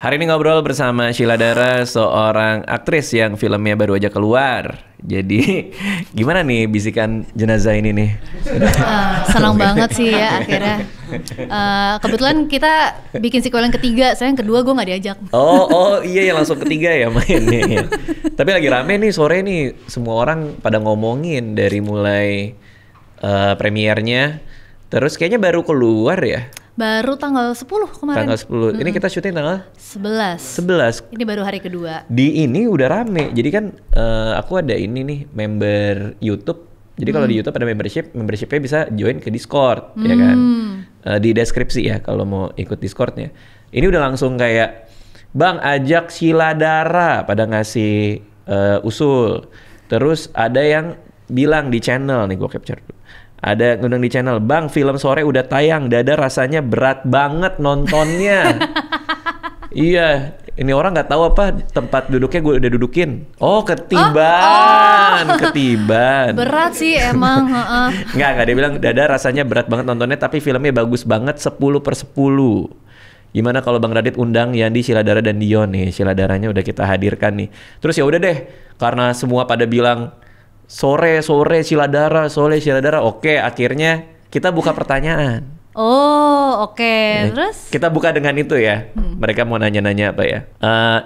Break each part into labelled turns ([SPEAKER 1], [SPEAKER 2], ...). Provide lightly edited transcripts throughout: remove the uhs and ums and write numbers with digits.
[SPEAKER 1] Hari ini ngobrol bersama Sheila Dara, seorang aktris yang filmnya baru aja keluar. Jadi gimana nih bisikan jenazah ini nih?
[SPEAKER 2] Senang banget sih ya akhirnya. Kebetulan kita bikin sequel yang ketiga, saya yang kedua gue nggak diajak.
[SPEAKER 1] Oh iya yang langsung ketiga ya mainnya. Tapi lagi rame nih sore nih, semua orang pada ngomongin dari mulai premiernya. Terus kayaknya baru keluar ya?
[SPEAKER 2] Baru tanggal 10 kemarin.
[SPEAKER 1] Tanggal 10. Ini kita syuting tanggal 11.
[SPEAKER 2] Ini baru hari kedua.
[SPEAKER 1] Di ini udah rame. Jadi kan aku ada ini nih member YouTube. Jadi kalau di YouTube ada membershipnya bisa join ke Discord, ya kan? Di deskripsi ya kalau mau ikut Discordnya. Ini udah langsung kayak, Bang ajak Sheila Dara pada ngasih usul. Terus ada yang bilang di channel nih, gue capture dulu. Ada ngundang di channel, Bang film sore udah tayang, Dada rasanya berat banget nontonnya. Iya, ini orang nggak tahu apa tempat duduknya gue udah dudukin. Oh ketiban.
[SPEAKER 2] Berat sih emang.
[SPEAKER 1] Nggak dia bilang Dada rasanya berat banget nontonnya, tapi filmnya bagus banget 10/10. Gimana kalau Bang Radit undang Yandi, Sheila Dara dan Dion nih? Sheila Daranya udah kita hadirkan nih. Terus ya udah deh, karena semua pada bilang sore Sheila Dara. Oke, akhirnya kita buka pertanyaan.
[SPEAKER 2] Oh, oke. Terus?
[SPEAKER 1] Kita buka dengan itu ya. Mereka mau nanya-nanya apa ya?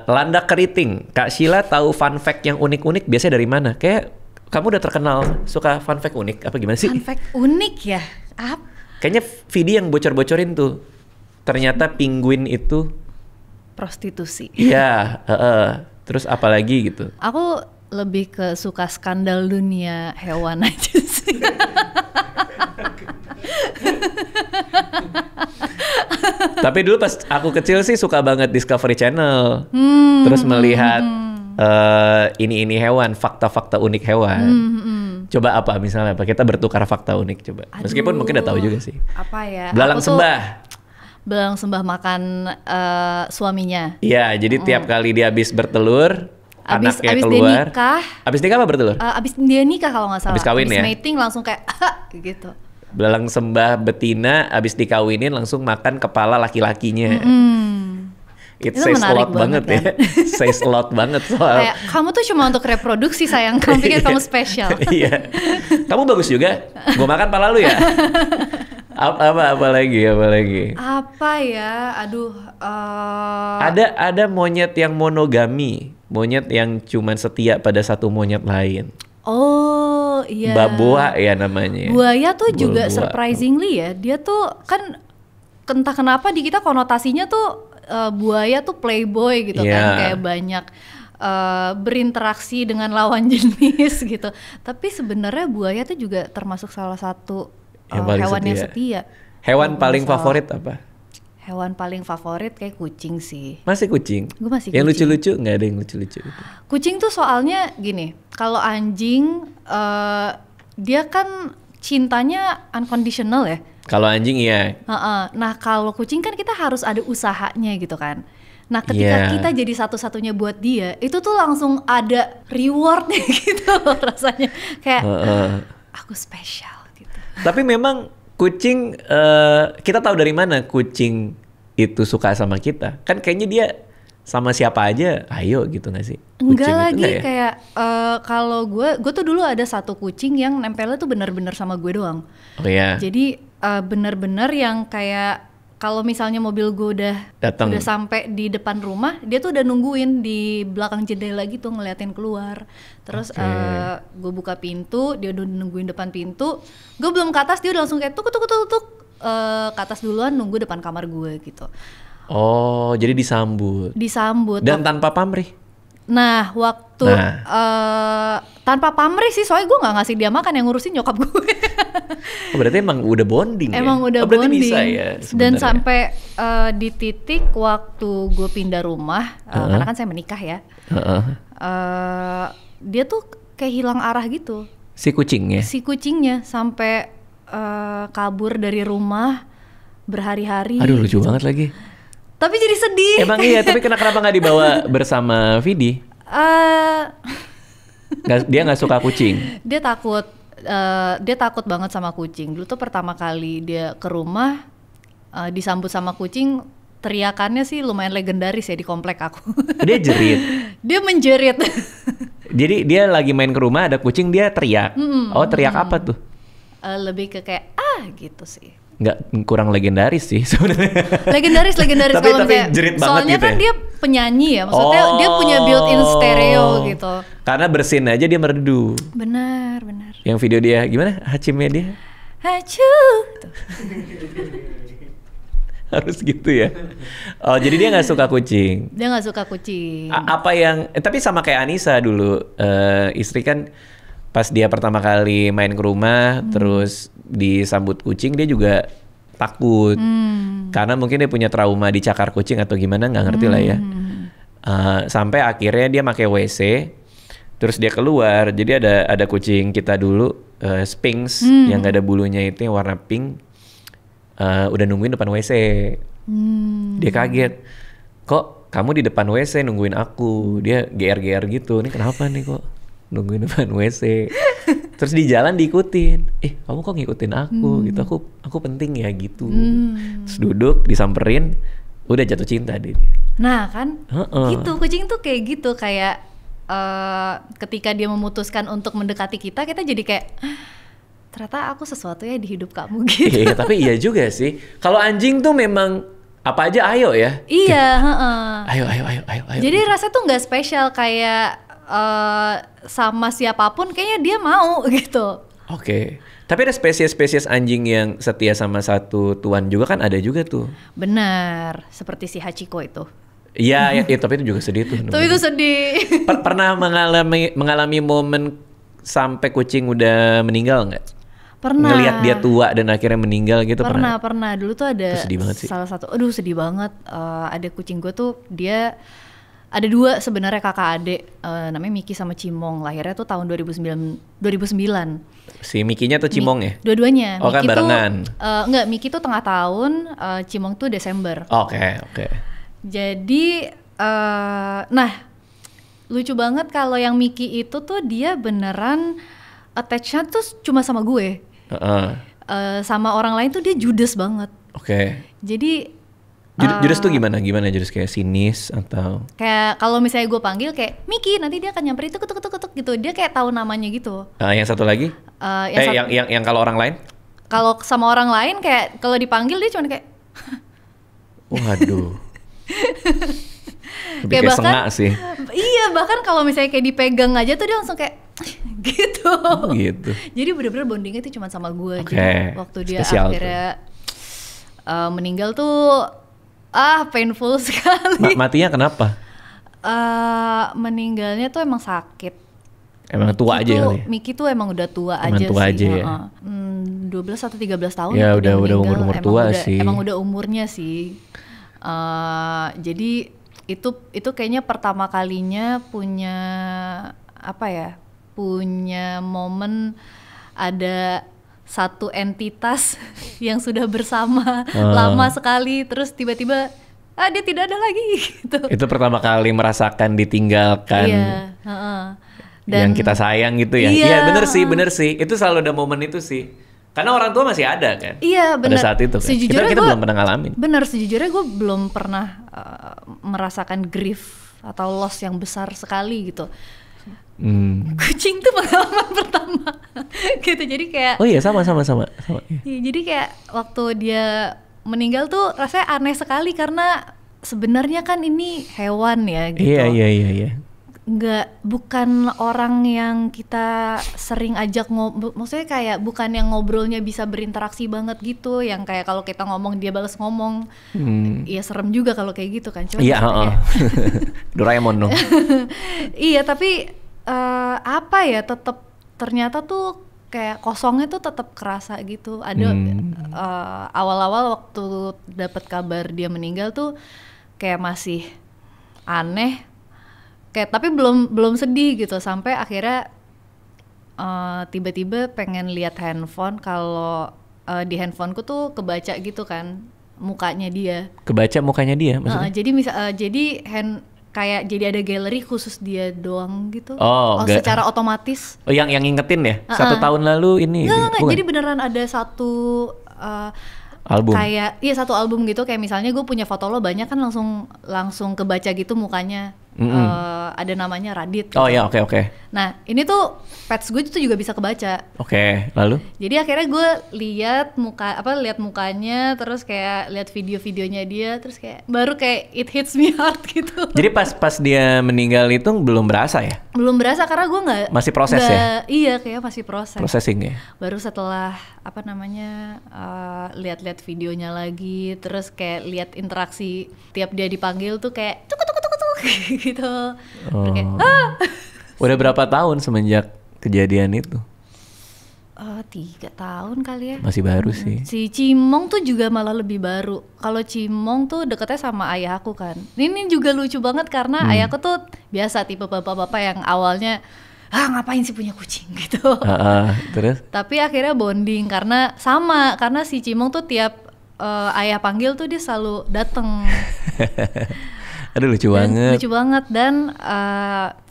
[SPEAKER 1] Landak keriting. Kak Sheila tahu fun fact yang unik-unik biasanya dari mana? Kayak kamu udah terkenal suka fun fact unik apa gimana sih?
[SPEAKER 2] Fun fact unik ya? Apa?
[SPEAKER 1] Kayaknya Vidi yang bocor-bocorin tuh. Ternyata penguin itu
[SPEAKER 2] prostitusi.
[SPEAKER 1] Iya, terus apa lagi gitu?
[SPEAKER 2] Aku lebih ke suka skandal dunia hewan aja sih.
[SPEAKER 1] Tapi dulu pas aku kecil sih suka banget Discovery Channel. Terus melihat ini hewan, fakta-fakta unik hewan. Coba apa misalnya apa? Kita bertukar fakta unik coba. Meskipun mungkin udah tahu juga sih.
[SPEAKER 2] Apa ya?
[SPEAKER 1] Belalang sembah
[SPEAKER 2] makan suaminya.
[SPEAKER 1] Iya, jadi tiap kali dia habis bertelur, anaknya keluar. Abis nikah apa bertelur?
[SPEAKER 2] Abis dia nikah kalau nggak salah.
[SPEAKER 1] Abis kawin ya?
[SPEAKER 2] Mating langsung kayak gitu.
[SPEAKER 1] Belalang sembah betina abis dikawinin langsung makan kepala laki-lakinya. It says a lot banget kan? Ya. Says a lot banget soal.
[SPEAKER 2] Kayak kamu tuh cuma untuk reproduksi sayang. Kamu pikir kamu spesial.
[SPEAKER 1] Iya. Kamu bagus juga. Gue makan pala lu ya. Apa lagi?
[SPEAKER 2] Apa ya? Aduh.
[SPEAKER 1] Ada monyet yang monogami. Monyet yang cuman setia pada satu monyet lain.
[SPEAKER 2] Oh iya.
[SPEAKER 1] Baboa ya namanya.
[SPEAKER 2] Buaya tuh juga surprisingly ya. Dia tuh kan entah kenapa di kita konotasinya tuh buaya tuh playboy gitu kan. Kayak banyak berinteraksi dengan lawan jenis gitu. Tapi sebenarnya buaya tuh juga termasuk salah satu hewan yang setia.
[SPEAKER 1] Hewan paling favorit apa?
[SPEAKER 2] Hewan paling favorit kayak kucing sih.
[SPEAKER 1] Masih kucing?
[SPEAKER 2] Gue masih
[SPEAKER 1] yang
[SPEAKER 2] kucing.
[SPEAKER 1] Yang lucu-lucu? Nggak ada yang lucu-lucu gitu.
[SPEAKER 2] Kucing tuh soalnya gini, kalau anjing dia kan cintanya unconditional ya.
[SPEAKER 1] Kalau anjing iya.
[SPEAKER 2] Nah kalau kucing kan kita harus ada usahanya gitu kan. Nah ketika kita jadi satu-satunya buat dia, itu tuh langsung ada rewardnya gitu rasanya. Kayak aku spesial gitu.
[SPEAKER 1] Tapi memang kucing, kita tahu dari mana kucing itu suka sama kita. Kan kayaknya dia sama siapa aja, ayo gitu gak sih?
[SPEAKER 2] Enggak lagi ya? Kayak kalau gue tuh dulu ada satu kucing yang nempelnya tuh benar-benar sama gue doang.
[SPEAKER 1] Oh iya.
[SPEAKER 2] Jadi benar-benar yang kayak kalau misalnya mobil gue udah sampai di depan rumah, dia tuh udah nungguin di belakang jendela gitu ngeliatin keluar. Terus gue buka pintu, dia udah nungguin depan pintu. Gue belum ke atas, dia udah langsung kayak tuk ke atas duluan nunggu depan kamar gue gitu.
[SPEAKER 1] Oh, jadi disambut. Dan tanpa pamrih.
[SPEAKER 2] Nah, waktu tanpa pamrih sih, soalnya gue nggak ngasih dia makan, yang ngurusin nyokap gue.
[SPEAKER 1] Oh, berarti emang udah bonding
[SPEAKER 2] emang
[SPEAKER 1] ya?
[SPEAKER 2] Udah
[SPEAKER 1] berarti
[SPEAKER 2] bonding.
[SPEAKER 1] Bisa ya sebenarnya.
[SPEAKER 2] Dan sampai di titik waktu gue pindah rumah, karena kan saya menikah ya, dia tuh kayak hilang arah gitu.
[SPEAKER 1] Si kucingnya
[SPEAKER 2] sampai kabur dari rumah berhari-hari.
[SPEAKER 1] Aduh lucu banget lagi.
[SPEAKER 2] Tapi jadi sedih.
[SPEAKER 1] Emang iya, tapi kenapa nggak dibawa bersama Vidi? Dia nggak suka kucing.
[SPEAKER 2] Dia takut banget sama kucing. Dulu tuh pertama kali dia ke rumah disambut sama kucing, teriakannya sih lumayan legendaris ya di komplek aku.
[SPEAKER 1] Dia jerit.
[SPEAKER 2] Dia menjerit.
[SPEAKER 1] Jadi dia lagi main ke rumah ada kucing dia teriak. Oh teriak apa tuh?
[SPEAKER 2] Lebih ke kayak gitu sih.
[SPEAKER 1] Nggak, kurang legendaris sih sebenarnya.
[SPEAKER 2] Legendaris kalau
[SPEAKER 1] tapi jerit banget
[SPEAKER 2] soalnya
[SPEAKER 1] gitu
[SPEAKER 2] kan
[SPEAKER 1] ya?
[SPEAKER 2] Dia penyanyi ya, maksudnya dia punya built-in stereo gitu.
[SPEAKER 1] Karena bersin aja dia merdu.
[SPEAKER 2] Benar.
[SPEAKER 1] Yang video dia gimana? Hacimnya dia?
[SPEAKER 2] Hacu.
[SPEAKER 1] Harus gitu ya. Oh jadi dia nggak suka kucing.
[SPEAKER 2] Dia nggak suka kucing.
[SPEAKER 1] Apa yang? Tapi sama kayak Anissa dulu, istri kan pas dia pertama kali main ke rumah, terus disambut kucing dia juga takut. Karena mungkin dia punya trauma dicakar kucing atau gimana nggak ngerti lah ya. Sampai akhirnya dia pakai WC, terus dia keluar. Jadi ada kucing kita dulu, Sphinx yang gak ada bulunya itu yang warna pink. Udah nungguin depan WC. Dia kaget. Kok kamu di depan WC nungguin aku? Dia GR-GR gitu. Ini kenapa nih kok nungguin depan WC? Terus di jalan diikutin. Kamu kok ngikutin aku gitu? Aku penting ya gitu. Terus duduk disamperin, udah jatuh cinta dia.
[SPEAKER 2] Nah kan, gitu kucing tuh kayak gitu, kayak ketika dia memutuskan untuk mendekati kita jadi kayak ternyata aku sesuatu ya di hidup kamu gitu.
[SPEAKER 1] Iya, tapi iya juga sih. Kalau anjing tuh memang apa aja ayo ya.
[SPEAKER 2] Iya,
[SPEAKER 1] Ayo.
[SPEAKER 2] Jadi rasanya tuh nggak spesial kayak sama siapapun kayaknya dia mau gitu.
[SPEAKER 1] Oke. Tapi ada spesies-spesies anjing yang setia sama satu tuan juga kan ada juga tuh.
[SPEAKER 2] Benar, seperti si Hachiko itu.
[SPEAKER 1] Iya, tapi itu juga sedih tuh.
[SPEAKER 2] Itu sedih.
[SPEAKER 1] Pernah mengalami momen sampai kucing udah meninggal nggak?
[SPEAKER 2] Pernah.
[SPEAKER 1] Ngelihat dia tua dan akhirnya meninggal gitu pernah?
[SPEAKER 2] Pernah. Dulu tuh ada salah satu, sedih banget. Ada kucing gue tuh dia ada 2 sebenarnya kakak adik, namanya Miki sama Cimong. Lahirnya tuh tahun 2009.
[SPEAKER 1] Si Mikinya tuh Cimong ya?
[SPEAKER 2] Dua-duanya.
[SPEAKER 1] Oh Miki kan barengan?
[SPEAKER 2] Enggak, Miki tuh tengah tahun, Cimong tuh Desember.
[SPEAKER 1] Oke.
[SPEAKER 2] Jadi, nah lucu banget kalau yang Miki itu tuh dia beneran attach-nya tuh cuma sama gue. Sama orang lain tuh dia judes banget.
[SPEAKER 1] Oke.
[SPEAKER 2] Jadi
[SPEAKER 1] judes tuh gimana judes, kayak sinis atau
[SPEAKER 2] kayak kalau misalnya gue panggil kayak Miki, nanti dia akan nyamperin tuh ketuk gitu. Dia kayak tahu namanya gitu.
[SPEAKER 1] Yang satu lagi? Yang kalau orang lain?
[SPEAKER 2] Kalau sama orang lain kayak kalau dipanggil dia cuma kayak
[SPEAKER 1] waduh. Lebih kayak sengak sih.
[SPEAKER 2] Iya, bahkan kalau misalnya kayak dipegang aja tuh dia langsung kayak gitu.
[SPEAKER 1] Gitu.
[SPEAKER 2] Jadi bener-bener bondingnya tuh cuma sama gue.
[SPEAKER 1] Okay.
[SPEAKER 2] Jadi waktu dia akhirnya meninggal tuh painful sekali.
[SPEAKER 1] Matinya kenapa?
[SPEAKER 2] Meninggalnya tuh emang sakit.
[SPEAKER 1] Emang tua aja kali ya?
[SPEAKER 2] Miki tuh emang udah tua
[SPEAKER 1] emang
[SPEAKER 2] aja
[SPEAKER 1] tua
[SPEAKER 2] sih.
[SPEAKER 1] Aja ya?
[SPEAKER 2] 12 atau 13 tahun
[SPEAKER 1] ya udah umur tua sih.
[SPEAKER 2] Emang udah umurnya sih. Jadi itu kayaknya pertama kalinya punya punya momen ada satu entitas yang sudah bersama lama sekali terus tiba-tiba dia tidak ada lagi gitu. Itu
[SPEAKER 1] pertama kali merasakan ditinggalkan.
[SPEAKER 2] Iya,
[SPEAKER 1] yang kita sayang gitu ya. Iya, bener sih. Itu selalu ada momen itu sih. Karena orang tua masih ada kan.
[SPEAKER 2] Iya benar.
[SPEAKER 1] Pada saat itu kan. Kita belum pernah ngalamin.
[SPEAKER 2] Bener, sejujurnya gue belum pernah merasakan grief atau loss yang besar sekali gitu. Kucing tuh pengalaman pertama gitu. Jadi kayak
[SPEAKER 1] oh iya sama.
[SPEAKER 2] Jadi kayak waktu dia meninggal tuh rasanya aneh sekali karena sebenarnya kan ini hewan ya gitu.
[SPEAKER 1] Iya.
[SPEAKER 2] Bukan orang yang kita sering ajak maksudnya kayak bukan yang ngobrolnya bisa berinteraksi banget gitu, yang kayak kalau kita ngomong dia balas ngomong. Ya serem juga kalau kayak gitu kan.
[SPEAKER 1] Iya, Doraemon dong.
[SPEAKER 2] Iya, tapi tetap ternyata tuh kayak kosongnya tuh tetap kerasa gitu. Ada awal-awal waktu dapat kabar dia meninggal tuh kayak masih aneh. Kayak tapi belum sedih gitu sampai akhirnya tiba-tiba pengen lihat handphone, kalau di handphoneku tuh kebaca gitu kan mukanya dia. Kebaca mukanya dia maksudnya? Kayak jadi ada galeri khusus dia doang gitu. Secara otomatis.
[SPEAKER 1] Yang ngingetin ya? 1 tahun lalu ini.
[SPEAKER 2] Enggak, jadi beneran ada satu
[SPEAKER 1] album.
[SPEAKER 2] Kayak iya satu album gitu, kayak misalnya gue punya foto lo banyak kan langsung kebaca gitu mukanya. Ada namanya Radit gitu.
[SPEAKER 1] Oh ya, oke.
[SPEAKER 2] Nah ini tuh page gue itu juga bisa kebaca.
[SPEAKER 1] Oke, lalu?
[SPEAKER 2] Jadi akhirnya gue lihat mukanya, terus kayak lihat video-videonya dia, terus kayak baru kayak it hits me hard gitu.
[SPEAKER 1] Jadi pas dia meninggal itu belum berasa ya?
[SPEAKER 2] Belum berasa karena gue nggak.
[SPEAKER 1] Masih proses ya?
[SPEAKER 2] Iya kayak masih proses.
[SPEAKER 1] Processing ya?
[SPEAKER 2] Baru setelah lihat-lihat videonya lagi, terus kayak lihat interaksi tiap dia dipanggil tuh kayak tuk gitu. Kayak,
[SPEAKER 1] Udah berapa tahun semenjak kejadian itu?
[SPEAKER 2] 3 tahun kali ya.
[SPEAKER 1] Masih baru sih.
[SPEAKER 2] Si Cimong tuh juga malah lebih baru. Kalau Cimong tuh deketnya sama ayah aku kan. Ini juga lucu banget karena ayahku tuh biasa tipe bapak-bapak yang awalnya ngapain sih punya kucing gitu.
[SPEAKER 1] Terus?
[SPEAKER 2] Tapi akhirnya bonding karena si Cimong tuh tiap ayah panggil tuh dia selalu dateng.
[SPEAKER 1] Aduh lucu banget.
[SPEAKER 2] Dan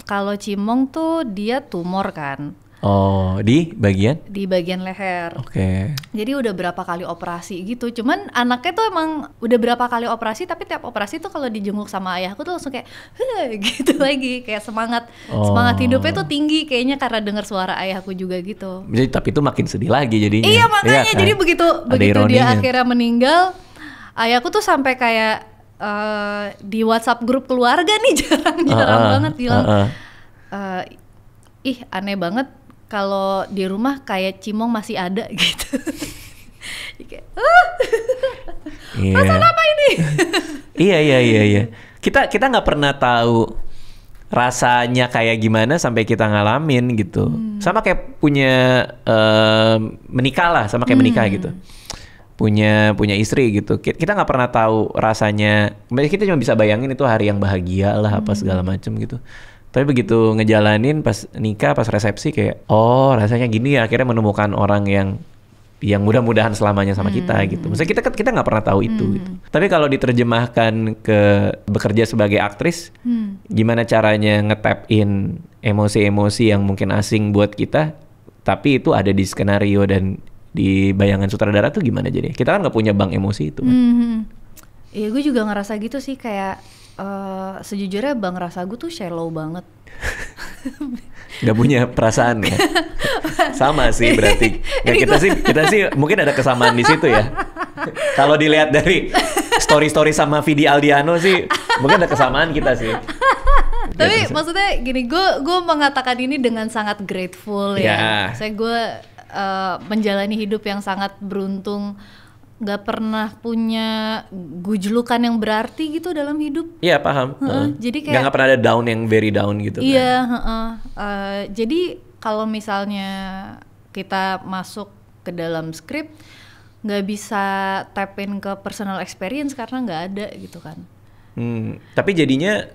[SPEAKER 2] kalau Cimong tuh dia tumor kan.
[SPEAKER 1] Oh, di bagian?
[SPEAKER 2] Di bagian leher.
[SPEAKER 1] Oke.
[SPEAKER 2] Jadi udah berapa kali operasi gitu. Cuman anaknya tuh emang udah berapa kali operasi, tapi tiap operasi tuh kalau dijenguk sama ayahku tuh langsung kayak gitu lagi, kayak semangat hidupnya tuh tinggi kayaknya karena dengar suara ayahku juga gitu.
[SPEAKER 1] Jadi tapi itu makin sedih lagi jadinya.
[SPEAKER 2] Iya makanya
[SPEAKER 1] kan?
[SPEAKER 2] jadi begitu dia akhirnya meninggal, ayahku tuh sampai kayak di WhatsApp grup keluarga nih jarang banget bilang ih aneh banget kalau di rumah kayak Cimong masih ada gitu. Perasaan apa ini?
[SPEAKER 1] Iya. Kita nggak pernah tahu rasanya kayak gimana sampai kita ngalamin gitu. Sama kayak punya menikah lah, sama kayak menikah gitu. Punya istri gitu. Kita nggak pernah tahu rasanya. Kita cuma bisa bayangin itu hari yang bahagia lah apa segala macem gitu. Tapi begitu ngejalanin pas nikah, pas resepsi kayak rasanya gini ya, akhirnya menemukan orang yang mudah-mudahan selamanya sama kita gitu. Maksudnya kita nggak pernah tahu itu gitu. Tapi kalau diterjemahkan ke bekerja sebagai aktris, gimana caranya nge-tap in emosi-emosi yang mungkin asing buat kita, tapi itu ada di skenario dan di bayangan sutradara tuh gimana jadi? Kita kan nggak punya bank emosi itu kan.
[SPEAKER 2] Iya gue juga ngerasa gitu sih, kayak sejujurnya Bang Rasagu tuh shallow banget.
[SPEAKER 1] Gak punya perasaan ya? Sama sih berarti. Kita sih mungkin ada kesamaan di situ ya. Kalau dilihat dari story-story sama Vidi Aldiano sih mungkin ada kesamaan kita sih.
[SPEAKER 2] Tapi maksudnya gini, gue mengatakan ini dengan sangat grateful ya. Saya gue menjalani hidup yang sangat beruntung, gak pernah punya gujlukan yang berarti gitu dalam hidup.
[SPEAKER 1] Iya paham.
[SPEAKER 2] Jadi kayak
[SPEAKER 1] gak pernah ada down yang very down gitu.
[SPEAKER 2] Iya. Jadi kalau misalnya kita masuk ke dalam skrip, nggak bisa tap in ke personal experience karena nggak ada gitu kan.
[SPEAKER 1] Tapi jadinya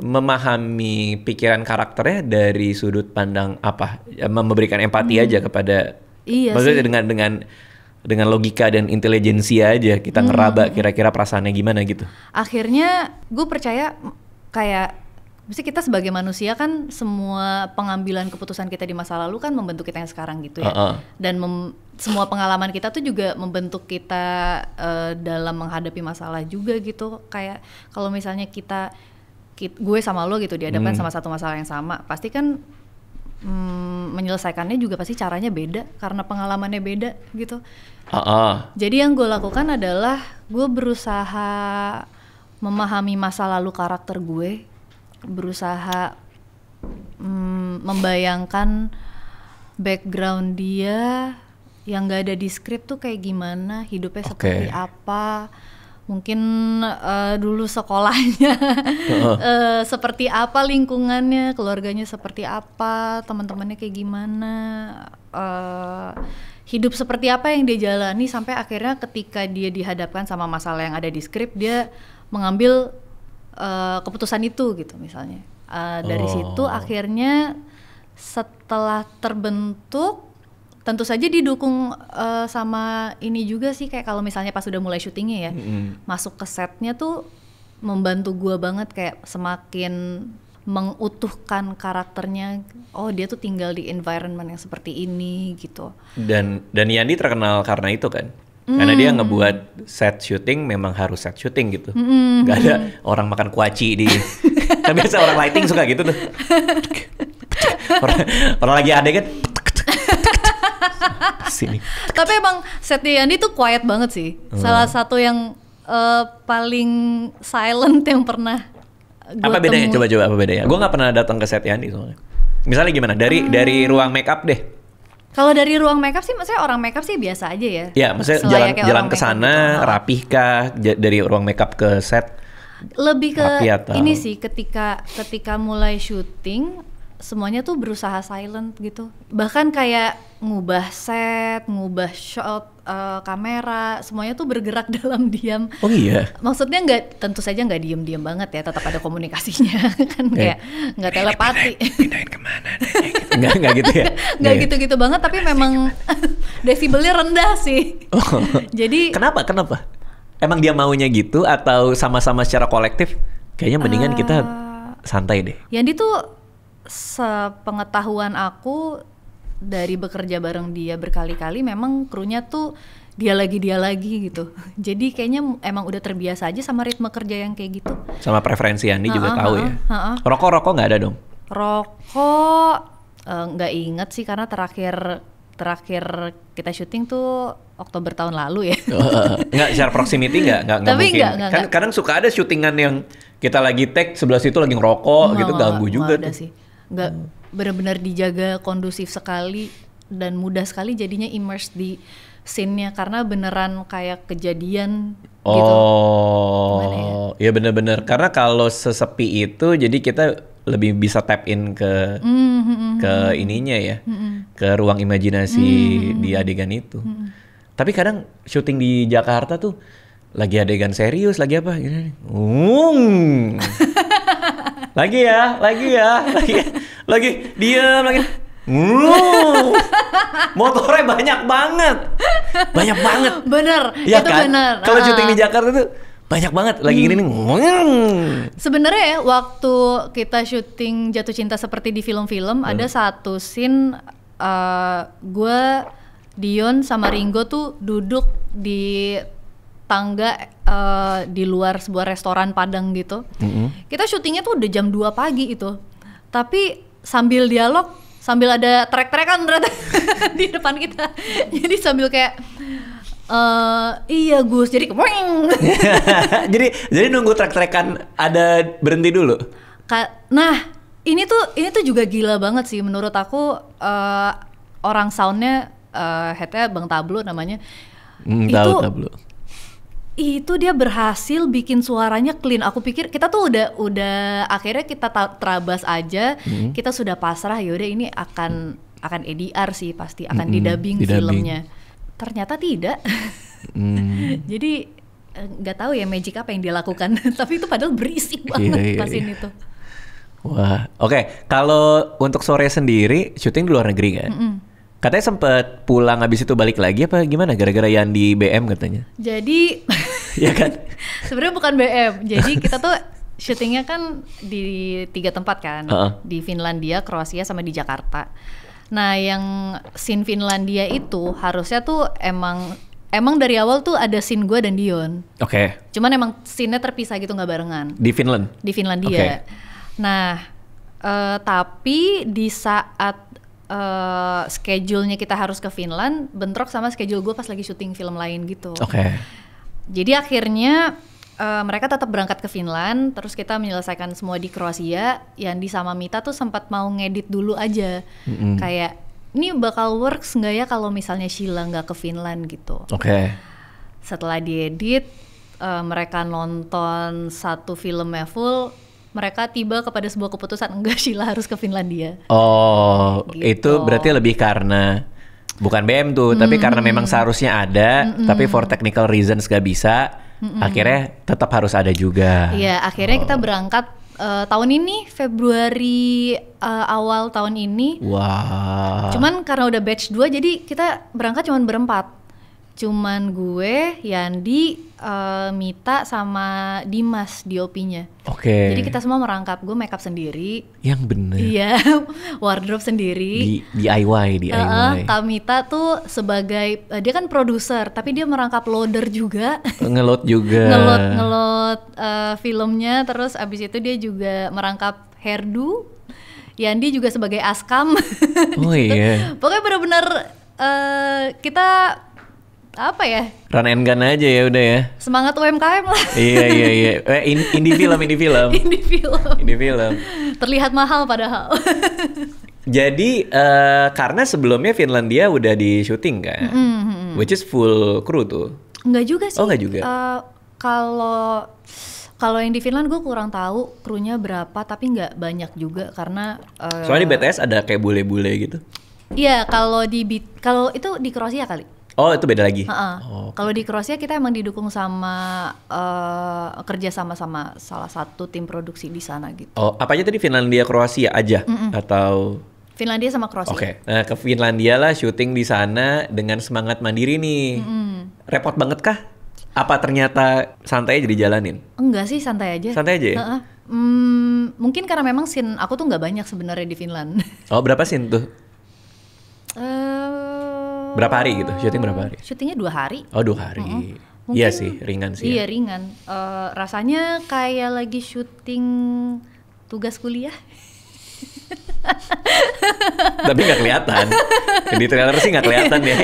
[SPEAKER 1] memahami pikiran karakternya dari sudut pandang apa? Memberikan empati aja kepada.
[SPEAKER 2] Iya.
[SPEAKER 1] Maksudnya dengan logika dan intelijensia aja kita ngeraba kira-kira perasaannya gimana gitu.
[SPEAKER 2] Akhirnya gue percaya kayak mesti kita sebagai manusia kan semua pengambilan keputusan kita di masa lalu kan membentuk kita yang sekarang gitu ya. Dan semua pengalaman kita tuh juga membentuk kita dalam menghadapi masalah juga gitu. Kayak kalau misalnya gue sama lo gitu dihadapkan sama satu masalah yang sama, pasti kan menyelesaikannya juga pasti caranya beda karena pengalamannya beda gitu. Jadi yang gue lakukan adalah gue berusaha memahami masa lalu karakter gue, berusaha membayangkan background dia yang gak ada di skrip tuh kayak gimana, hidupnya seperti apa, mungkin dulu sekolahnya seperti apa, lingkungannya, keluarganya seperti apa, teman-temannya kayak gimana, hidup seperti apa yang dia jalani sampai akhirnya ketika dia dihadapkan sama masalah yang ada di skrip dia mengambil keputusan itu gitu misalnya. Dari situ akhirnya setelah terbentuk tentu saja didukung sama ini juga sih, kayak kalau misalnya pas udah mulai syutingnya ya, masuk ke setnya tuh membantu gue banget, kayak semakin mengutuhkan karakternya. Oh dia tuh tinggal di environment yang seperti ini gitu.
[SPEAKER 1] Dan Yandi terkenal karena itu kan? Karena dia ngebuat set syuting memang harus set syuting gitu. Gak ada orang makan kuaci di... Kan biasa orang lighting suka gitu tuh. orang lagi adegan. Sini.
[SPEAKER 2] Tapi emang setnya Yandi tuh quiet banget sih. Salah satu yang paling silent yang pernah gue
[SPEAKER 1] Apa bedanya? Coba-coba apa bedanya? Gue gak pernah datang ke set Yandi soalnya. Misalnya gimana? Dari ruang make up deh.
[SPEAKER 2] Kalau dari ruang makeup sih, maksudnya orang makeup sih biasa aja ya.
[SPEAKER 1] Ya, maksudnya jalan ke sana, gitu. Rapih kah dari ruang makeup ke set?
[SPEAKER 2] Lebih ke ini sih, ketika mulai syuting, semuanya tuh berusaha silent gitu. Bahkan kayak ngubah set, ngubah shot, kamera, semuanya tuh bergerak dalam diam.
[SPEAKER 1] Oh iya?
[SPEAKER 2] Maksudnya tentu saja nggak diem-diem banget ya, tetap ada komunikasinya. Kan kayak nggak telepati.
[SPEAKER 1] Pindahin kemana? Nggak gitu ya?
[SPEAKER 2] Nggak gitu-gitu banget, tapi memang desibelnya rendah sih.
[SPEAKER 1] Oh.
[SPEAKER 2] Jadi
[SPEAKER 1] Kenapa? Emang dia maunya gitu atau sama-sama secara kolektif? Kayaknya mendingan kita santai deh.
[SPEAKER 2] Yandi tuh sepengetahuan aku dari bekerja bareng dia berkali-kali, memang krunya tuh dia lagi gitu. Jadi kayaknya emang udah terbiasa aja sama ritme kerja yang kayak gitu.
[SPEAKER 1] Sama preferensi Yandi juga tahu ya. Rokok nggak ada dong?
[SPEAKER 2] Rokok nggak inget sih, karena terakhir kita syuting tuh Oktober tahun lalu ya.
[SPEAKER 1] Nggak, secara proximity nggak mungkin. Kan kadang suka ada syutingan yang kita lagi take, sebelah situ lagi ngerokok gitu, ganggu juga tuh.
[SPEAKER 2] Sih. Nggak benar-benar dijaga kondusif sekali dan mudah sekali jadinya immerse di scene-nya, karena beneran kayak kejadian gitu.
[SPEAKER 1] Oh, ya bener-bener. Karena kalau sesepi itu, jadi kita lebih bisa tap in ke ininya ya, ke ruang imajinasi di adegan itu. Tapi kadang syuting di Jakarta tuh lagi adegan serius, lagi apa? lagi diam lagi. Motornya banyak banget.
[SPEAKER 2] Bener,
[SPEAKER 1] ya
[SPEAKER 2] itu
[SPEAKER 1] kan?
[SPEAKER 2] bener.
[SPEAKER 1] Kalau syuting di Jakarta tuh banyak banget lagi gini nih.
[SPEAKER 2] Sebenarnya ya, waktu kita syuting Jatuh Cinta Seperti di film-film, ada satu scene gue, Dion sama Ringo tuh duduk di tangga di luar sebuah restoran Padang gitu. Kita syutingnya tuh udah jam 2 pagi itu. Tapi sambil dialog, sambil ada trek-trekan ternyata di depan kita. Jadi sambil kayak iya Gus, jadi
[SPEAKER 1] jadi nunggu trek-trekan ada berhenti dulu.
[SPEAKER 2] Nah, ini tuh juga gila banget sih menurut aku. Orang soundnya headnya Bang Tablo namanya.
[SPEAKER 1] Tablo.
[SPEAKER 2] Itu dia berhasil bikin suaranya clean. Aku pikir kita tuh udah akhirnya kita terabas aja. Kita sudah pasrah, yaudah ini akan ADR sih, pasti akan didubbing filmnya. Ternyata tidak. Jadi nggak tahu ya magic apa yang dia lakukan. Tapi itu padahal berisik banget pas ini tuh.
[SPEAKER 1] Wah, oke. Kalau untuk sore sendiri syuting di luar negeri kan? Katanya sempet pulang habis itu balik lagi apa gimana? Gara-gara yang di BM katanya.
[SPEAKER 2] Jadi,
[SPEAKER 1] ya kan?
[SPEAKER 2] Sebenarnya bukan BM. Jadi kita tuh syutingnya kan di 3 tempat kan, di Finlandia, Kroasia, sama di Jakarta. Nah, yang scene Finlandia itu harusnya tuh emang dari awal tuh ada scene gue dan Dion.
[SPEAKER 1] Oke.
[SPEAKER 2] Cuman emang scene-nya terpisah gitu, nggak barengan.
[SPEAKER 1] Di Finland?
[SPEAKER 2] Di Finlandia. Nah, tapi di saat schedule-nya kita harus ke Finland, bentrok sama schedule gue pas lagi syuting film lain gitu. Jadi akhirnya mereka tetap berangkat ke Finland, terus kita menyelesaikan semua di Kroasia. Yandi sama Mita tuh sempat mau ngedit dulu aja, kayak ini bakal works nggak ya kalau misalnya Sheila nggak ke Finland gitu. Setelah diedit, mereka nonton satu filmnya full. Mereka tiba kepada sebuah keputusan, enggak, Sheila harus ke Finlandia. Oh,
[SPEAKER 1] gitu. Itu berarti lebih karena bukan BM tuh, tapi karena memang seharusnya ada, tapi for technical reasons gak bisa, akhirnya tetap harus ada juga.
[SPEAKER 2] Iya, akhirnya kita berangkat tahun ini, Februari awal tahun ini.
[SPEAKER 1] Wah.
[SPEAKER 2] Cuman karena udah batch 2, jadi kita berangkat cuma berempat. cuman gue, Yandi, Mita sama Dimas DOP-nya.
[SPEAKER 1] Oke.
[SPEAKER 2] Jadi kita semua merangkap, gue makeup sendiri.
[SPEAKER 1] Yang bener.
[SPEAKER 2] Iya, wardrobe sendiri.
[SPEAKER 1] DIY.
[SPEAKER 2] Kak Mita tuh sebagai dia kan produser, tapi dia merangkap loader juga.
[SPEAKER 1] Ngelot juga.
[SPEAKER 2] ngelot filmnya, terus abis itu dia juga merangkap hairdo. Yandi juga sebagai askam.
[SPEAKER 1] Oh
[SPEAKER 2] gitu.
[SPEAKER 1] iya.
[SPEAKER 2] Pokoknya benar-benar kita apa ya?
[SPEAKER 1] Run and gun aja ya udah ya.
[SPEAKER 2] Semangat UMKM lah.
[SPEAKER 1] Iya. Indie film. Indie film.
[SPEAKER 2] Terlihat mahal padahal.
[SPEAKER 1] Jadi karena sebelumnya Finlandia udah di syuting kan, which is full crew tuh.
[SPEAKER 2] Enggak juga sih.
[SPEAKER 1] Oh enggak juga.
[SPEAKER 2] Kalau yang di Finland gue kurang tahu krunya berapa, tapi nggak banyak juga karena.
[SPEAKER 1] Soalnya di BTS ada kayak bule-bule gitu.
[SPEAKER 2] Iya, kalau itu di Kroasia kali.
[SPEAKER 1] Oh itu beda lagi.
[SPEAKER 2] Oh. Kalau di Kroasia kita emang didukung sama kerja sama salah satu tim produksi di sana gitu.
[SPEAKER 1] Oh apa aja tadi, Finlandia Kroasia aja atau?
[SPEAKER 2] Finlandia sama Kroasia.
[SPEAKER 1] Oke. Nah ke Finlandia lah syuting di sana dengan semangat mandiri nih. Repot banget kah? Apa ternyata santai aja dijalanin?
[SPEAKER 2] Enggak sih, santai aja.
[SPEAKER 1] Santai aja ya?
[SPEAKER 2] Mungkin karena memang scene aku tuh nggak banyak sebenarnya di Finland.
[SPEAKER 1] Oh berapa scene tuh? Berapa hari gitu? Syuting berapa hari?
[SPEAKER 2] Syutingnya 2 hari.
[SPEAKER 1] Oh 2 hari. Iya sih, ringan sih.
[SPEAKER 2] Iya ringan. Rasanya kayak lagi syuting tugas kuliah.
[SPEAKER 1] Tapi nggak kelihatan. Di trailer sih nggak kelihatan ya.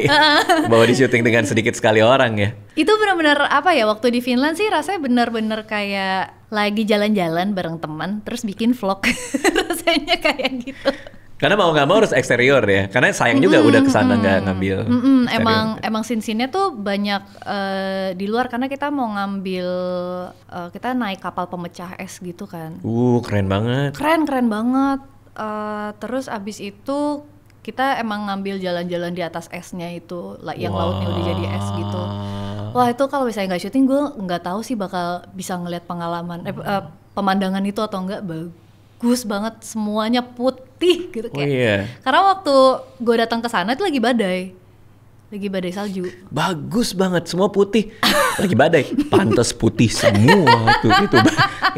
[SPEAKER 1] Bahwa di syuting dengan sedikit sekali orang ya.
[SPEAKER 2] Itu benar-benar apa ya, waktu di Finland sih rasanya benar-benar kayak lagi jalan-jalan bareng teman terus bikin vlog. Rasanya kayak gitu.
[SPEAKER 1] Karena mau nggak mau harus eksterior ya, karena sayang juga udah kesana nggak ngambil.
[SPEAKER 2] Emang scene-nya tuh banyak di luar karena kita mau ngambil kita naik kapal pemecah es gitu kan.
[SPEAKER 1] Keren banget.
[SPEAKER 2] Keren banget. Terus abis itu kita emang ngambil jalan-jalan di atas esnya itu, yang lautnya udah jadi es gitu. Wah itu kalau misalnya nggak syuting gue nggak tahu sih bakal bisa ngeliat pemandangan itu atau enggak. Bagus banget, semuanya putih gitu kayak.
[SPEAKER 1] Iya.
[SPEAKER 2] Karena waktu gue datang ke sana itu lagi badai salju.
[SPEAKER 1] Bagus banget, semua putih. Lagi badai, pantas putih semua tuh.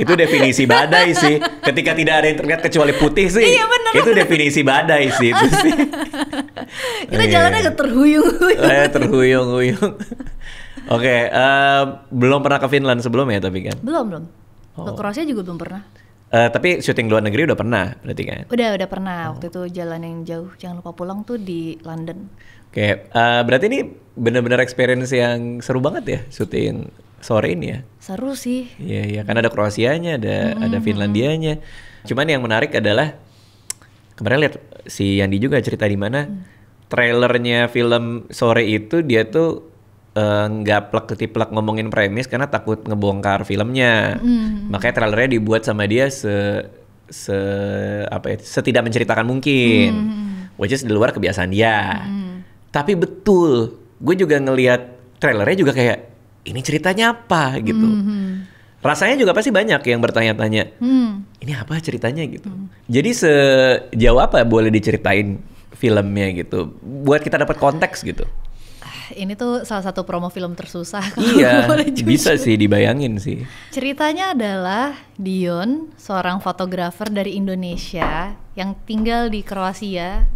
[SPEAKER 1] Itu definisi badai sih. Ketika tidak ada yang terlihat kecuali putih sih.
[SPEAKER 2] Iya, bener,
[SPEAKER 1] itu definisi badai sih itu sih.
[SPEAKER 2] Kita jalannya agak terhuyung-huyung.
[SPEAKER 1] Terhuyung-huyung. Oke, belum pernah ke Finland sebelumnya tapi kan?
[SPEAKER 2] Belum. Ke Kroasia juga belum pernah.
[SPEAKER 1] Tapi syuting luar negeri udah pernah berarti kan?
[SPEAKER 2] Udah pernah. Waktu itu jalan yang jauh, jangan lupa pulang tuh di London.
[SPEAKER 1] Oke, berarti ini benar-benar experience yang seru banget ya syuting sore ini ya?
[SPEAKER 2] Seru sih.
[SPEAKER 1] Iya, kan ada Kroasianya, ada Finlandianya. Cuman yang menarik adalah kemarin lihat si Yandi juga cerita di mana trailernya film sore itu dia tuh nggak plek-ketiplek ngomongin premis karena takut ngebongkar filmnya. Makanya trailernya dibuat sama dia setidak menceritakan mungkin. Which is di luar kebiasaan dia. Tapi betul, gue juga ngelihat trailernya juga kayak ini ceritanya apa gitu. Rasanya juga pasti banyak yang bertanya-tanya, ini apa ceritanya gitu. Jadi sejauh apa boleh diceritain filmnya gitu, buat kita dapat konteks gitu.
[SPEAKER 2] Ini tuh salah satu promo film tersusah.
[SPEAKER 1] Iya, bisa sih dibayangin sih.
[SPEAKER 2] Ceritanya adalah Dion, seorang fotografer dari Indonesia yang tinggal di Kroasia.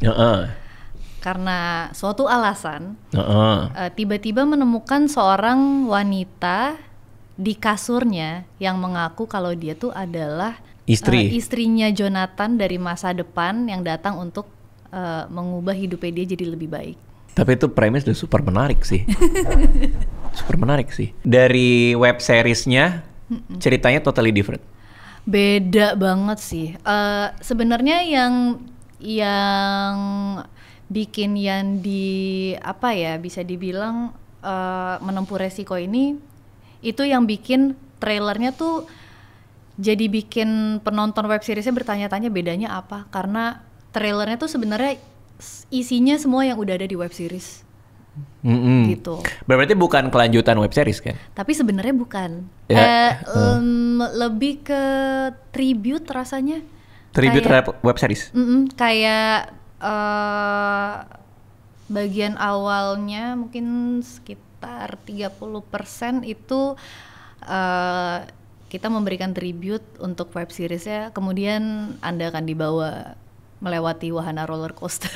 [SPEAKER 2] Karena suatu alasan, tiba-tiba menemukan seorang wanita di kasurnya yang mengaku kalau dia tuh adalah istrinya Jonathan dari masa depan yang datang untuk mengubah hidupnya dia jadi lebih baik.
[SPEAKER 1] Tapi itu premis udah super menarik sih. Super menarik sih. Dari web seriesnya ceritanya totally different.
[SPEAKER 2] Beda banget sih. Sebenarnya yang bikin Yandi bisa dibilang menempuh resiko ini, itu yang bikin trailernya tuh jadi bikin penonton web seriesnya bertanya-tanya bedanya apa. Karena trailernya tuh sebenarnya isinya semua yang udah ada di web series. Gitu.
[SPEAKER 1] Berarti bukan kelanjutan web series kan?
[SPEAKER 2] Tapi sebenarnya bukan. Lebih ke tribute rasanya.
[SPEAKER 1] Tribute terhadap web series?
[SPEAKER 2] Kayak bagian awalnya mungkin sekitar 30% itu kita memberikan tribute untuk web seriesnya, kemudian Anda akan dibawa melewati wahana roller coaster.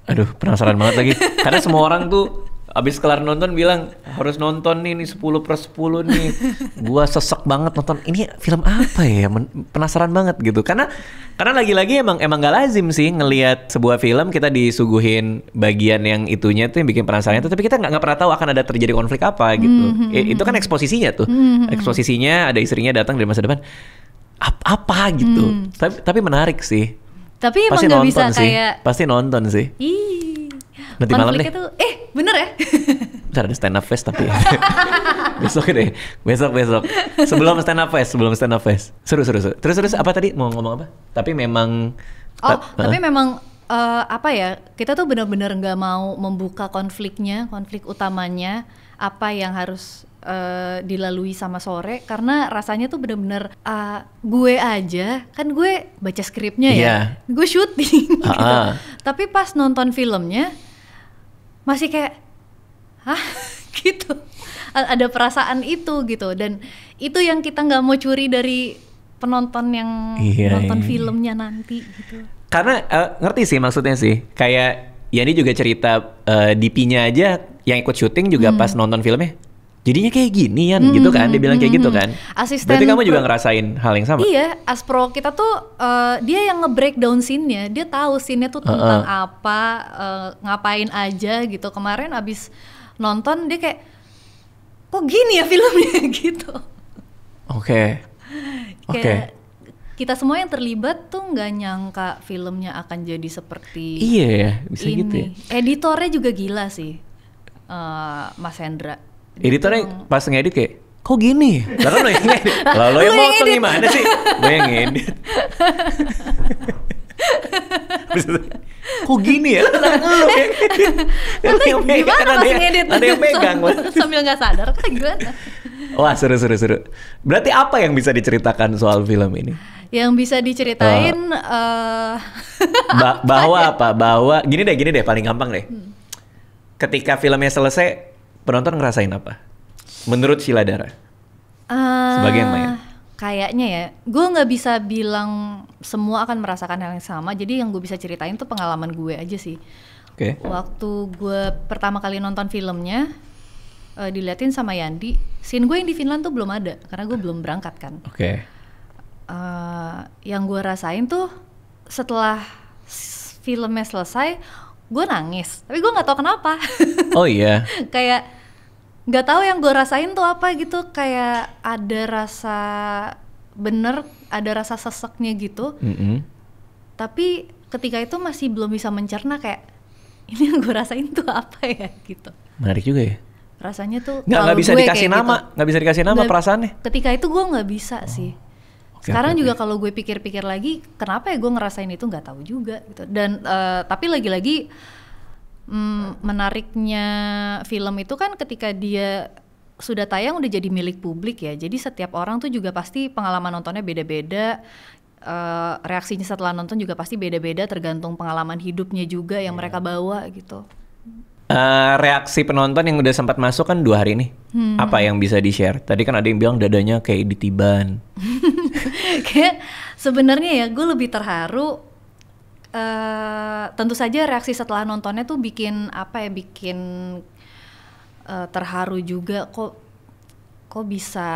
[SPEAKER 1] Aduh, penasaran banget lagi. Karena semua orang tuh abis kelar nonton bilang harus nonton nih 10/10 nih. Gua sesek banget nonton. Ini film apa ya? Penasaran banget gitu. Karena lagi-lagi emang gak lazim sih ngelihat sebuah film kita disuguhin bagian yang itunya tuh yang bikin penasaran itu, tapi kita nggak pernah tahu akan ada terjadi konflik apa gitu. Itu kan eksposisinya tuh. Eksposisinya ada istrinya datang dari masa depan. Apa gitu. Tapi menarik sih.
[SPEAKER 2] Tapi emang nggak bisa
[SPEAKER 1] sih.
[SPEAKER 2] kayak
[SPEAKER 1] Pasti nonton sih. Nanti malam deh.
[SPEAKER 2] Tuh, bener ya?
[SPEAKER 1] Ntar ada stand up fest tapi besok deh. Besok. Sebelum stand up fest. Seru. Terus apa tadi mau ngomong apa? Tapi memang.
[SPEAKER 2] Tapi memang apa ya? Kita tuh benar-benar nggak mau membuka konflik utamanya apa yang harus dilalui sama Sore, karena rasanya tuh benar-benar gue aja kan gue baca skripnya ya, gue syuting gitu. Tapi pas nonton filmnya masih kayak gitu, ada perasaan itu gitu, dan itu yang kita nggak mau curi dari penonton yang nonton filmnya nanti gitu. Karena
[SPEAKER 1] ngerti sih maksudnya sih, kayak Yani juga cerita DP-nya aja yang ikut syuting juga pas nonton filmnya jadinya kayak gini gitu kan, dia bilang kayak gitu kan.
[SPEAKER 2] Asisten
[SPEAKER 1] berarti kamu juga ngerasain hal yang sama?
[SPEAKER 2] Iya, Aspro kita tuh dia yang nge-breakdown scene-nya, dia tahu scene-nya tuh tentang apa, ngapain aja gitu. Kemarin abis nonton dia kayak, kok gini ya filmnya gitu.
[SPEAKER 1] Oke.
[SPEAKER 2] Kita semua yang terlibat tuh nggak nyangka filmnya akan jadi seperti
[SPEAKER 1] bisa ini. Gitu ya.
[SPEAKER 2] Editornya juga gila sih, Mas Hendra.
[SPEAKER 1] Editornya pas ngedit kayak, kok gini? Lah kan lo yang ngedit. Lah lo yang motong gimana sih? Gue yang ngedit. Kok gini ya?
[SPEAKER 2] Gimana pas ngedit?
[SPEAKER 1] Ada yang pegang.
[SPEAKER 2] Sambil nggak sadar kan gimana?
[SPEAKER 1] Wah, seru. Berarti apa yang bisa diceritakan soal film ini?
[SPEAKER 2] Yang bisa diceritain
[SPEAKER 1] bahwa gini deh paling gampang deh. Ketika filmnya selesai, penonton ngerasain apa? Menurut Sheila Dara sebagai yang main.
[SPEAKER 2] Kayaknya ya, gue nggak bisa bilang semua akan merasakan hal yang sama. Jadi yang gue bisa ceritain tuh pengalaman gue aja sih. Waktu gue pertama kali nonton filmnya, diliatin sama Yandi, scene gue yang di Finland tuh belum ada karena gue belum berangkat kan. Yang gue rasain tuh setelah filmnya selesai, gue nangis, tapi gue nggak tahu kenapa.
[SPEAKER 1] Oh iya.
[SPEAKER 2] Kayak nggak tahu yang gue rasain tuh apa gitu, kayak ada rasa ada rasa seseknya gitu. Tapi ketika itu masih belum bisa mencerna kayak ini yang gue rasain tuh apa ya gitu.
[SPEAKER 1] Menarik juga ya.
[SPEAKER 2] Rasanya tuh
[SPEAKER 1] nggak bisa dikasih nama, nggak bisa dikasih nama perasaannya.
[SPEAKER 2] Ketika itu gue nggak bisa sih. Sekarang juga kalau gue pikir-pikir lagi, kenapa ya gue ngerasain itu nggak tahu juga gitu. Dan tapi lagi-lagi menariknya film itu kan ketika dia sudah tayang udah jadi milik publik ya. Jadi setiap orang tuh juga pasti pengalaman nontonnya beda-beda. Reaksinya setelah nonton juga pasti beda-beda tergantung pengalaman hidupnya juga yang mereka bawa gitu.
[SPEAKER 1] Reaksi penonton yang udah sempat masuk kan 2 hari ini, apa yang bisa di-share? Tadi kan ada yang bilang dadanya kayak ditiban.
[SPEAKER 2] Kayak sebenarnya ya gue lebih terharu. Tentu saja reaksi setelah nontonnya tuh bikin terharu juga. Kok bisa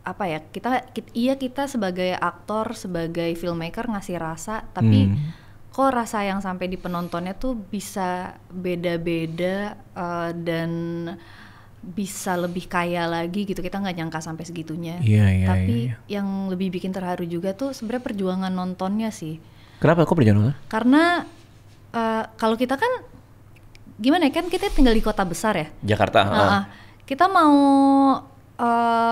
[SPEAKER 2] apa ya, kita sebagai aktor, sebagai filmmaker ngasih rasa, tapi kok rasa yang sampai di penontonnya tuh bisa beda-beda dan bisa lebih kaya lagi gitu. Kita nggak nyangka sampai segitunya. Tapi yang lebih bikin terharu juga tuh sebenarnya perjuangan nontonnya sih.
[SPEAKER 1] Kenapa kok perjuangan?
[SPEAKER 2] Karena kalau kita kan gimana ya, kan kita tinggal di kota besar ya,
[SPEAKER 1] Jakarta.
[SPEAKER 2] Kita mau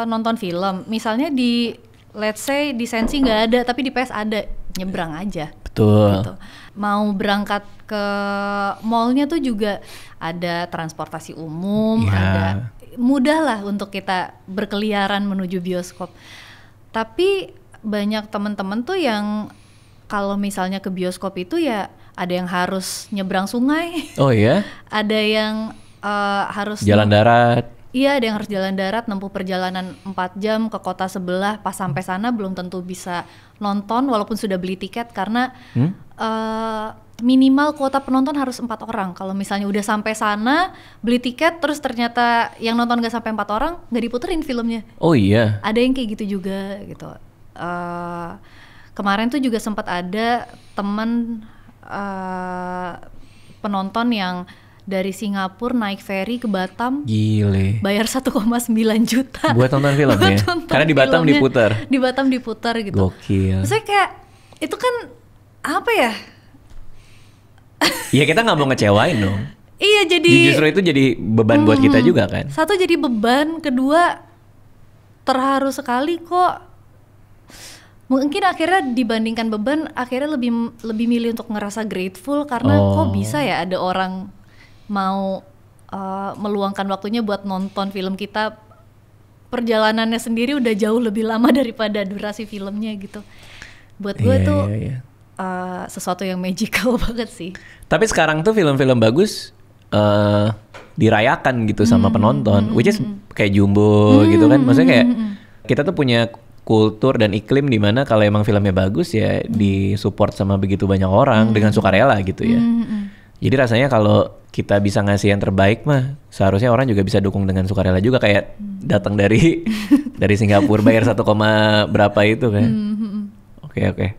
[SPEAKER 2] nonton film, misalnya di let's say di Sensi nggak ada, tapi di PS ada, nyebrang aja.
[SPEAKER 1] Betul.
[SPEAKER 2] Gitu. Mau berangkat ke mallnya tuh juga ada transportasi umum, ada mudah lah untuk kita berkeliaran menuju bioskop. Tapi banyak teman-teman tuh yang kalau misalnya ke bioskop itu ya ada yang harus nyebrang sungai.
[SPEAKER 1] Oh iya?
[SPEAKER 2] Ada yang harus
[SPEAKER 1] jalan darat.
[SPEAKER 2] Iya, ada yang harus jalan darat, nempuh perjalanan 4 jam ke kota sebelah. Pas sampai sana belum tentu bisa nonton walaupun sudah beli tiket karena minimal kuota penonton harus 4 orang. Kalau misalnya udah sampai sana beli tiket terus ternyata yang nonton gak sampai 4 orang, gak diputerin filmnya.
[SPEAKER 1] Oh iya.
[SPEAKER 2] Ada yang kayak gitu juga gitu. Kemarin tuh juga sempat ada teman penonton yang dari Singapura naik ferry ke Batam.
[SPEAKER 1] Gile.
[SPEAKER 2] Bayar 1,9 juta.
[SPEAKER 1] Buat nonton film ya? Karena di Batam diputar.
[SPEAKER 2] Di Batam diputar gitu.
[SPEAKER 1] Gokil.
[SPEAKER 2] Maksudnya kayak itu kan apa ya?
[SPEAKER 1] Iya, kita nggak mau ngecewain dong.
[SPEAKER 2] Iya, jadi
[SPEAKER 1] justru itu jadi beban buat kita juga kan.
[SPEAKER 2] Satu jadi beban, kedua terharu sekali kok. Mungkin akhirnya dibandingkan beban, akhirnya lebih milih untuk ngerasa grateful karena kok bisa ya ada orang mau meluangkan waktunya buat nonton film kita. Perjalanannya sendiri udah jauh lebih lama daripada durasi filmnya gitu. Buat gue tuh sesuatu yang magical banget sih. Tapi
[SPEAKER 1] sekarang tuh film-film bagus dirayakan gitu sama penonton, which is kayak Jumbo gitu kan. Maksudnya kayak kita tuh punya kultur dan iklim di mana kalau emang filmnya bagus ya disupport sama begitu banyak orang dengan sukarela gitu ya. Jadi rasanya kalau kita bisa ngasih yang terbaik mah seharusnya orang juga bisa dukung dengan sukarela juga, kayak datang dari Singapura bayar 1, berapa itu kan. Oke.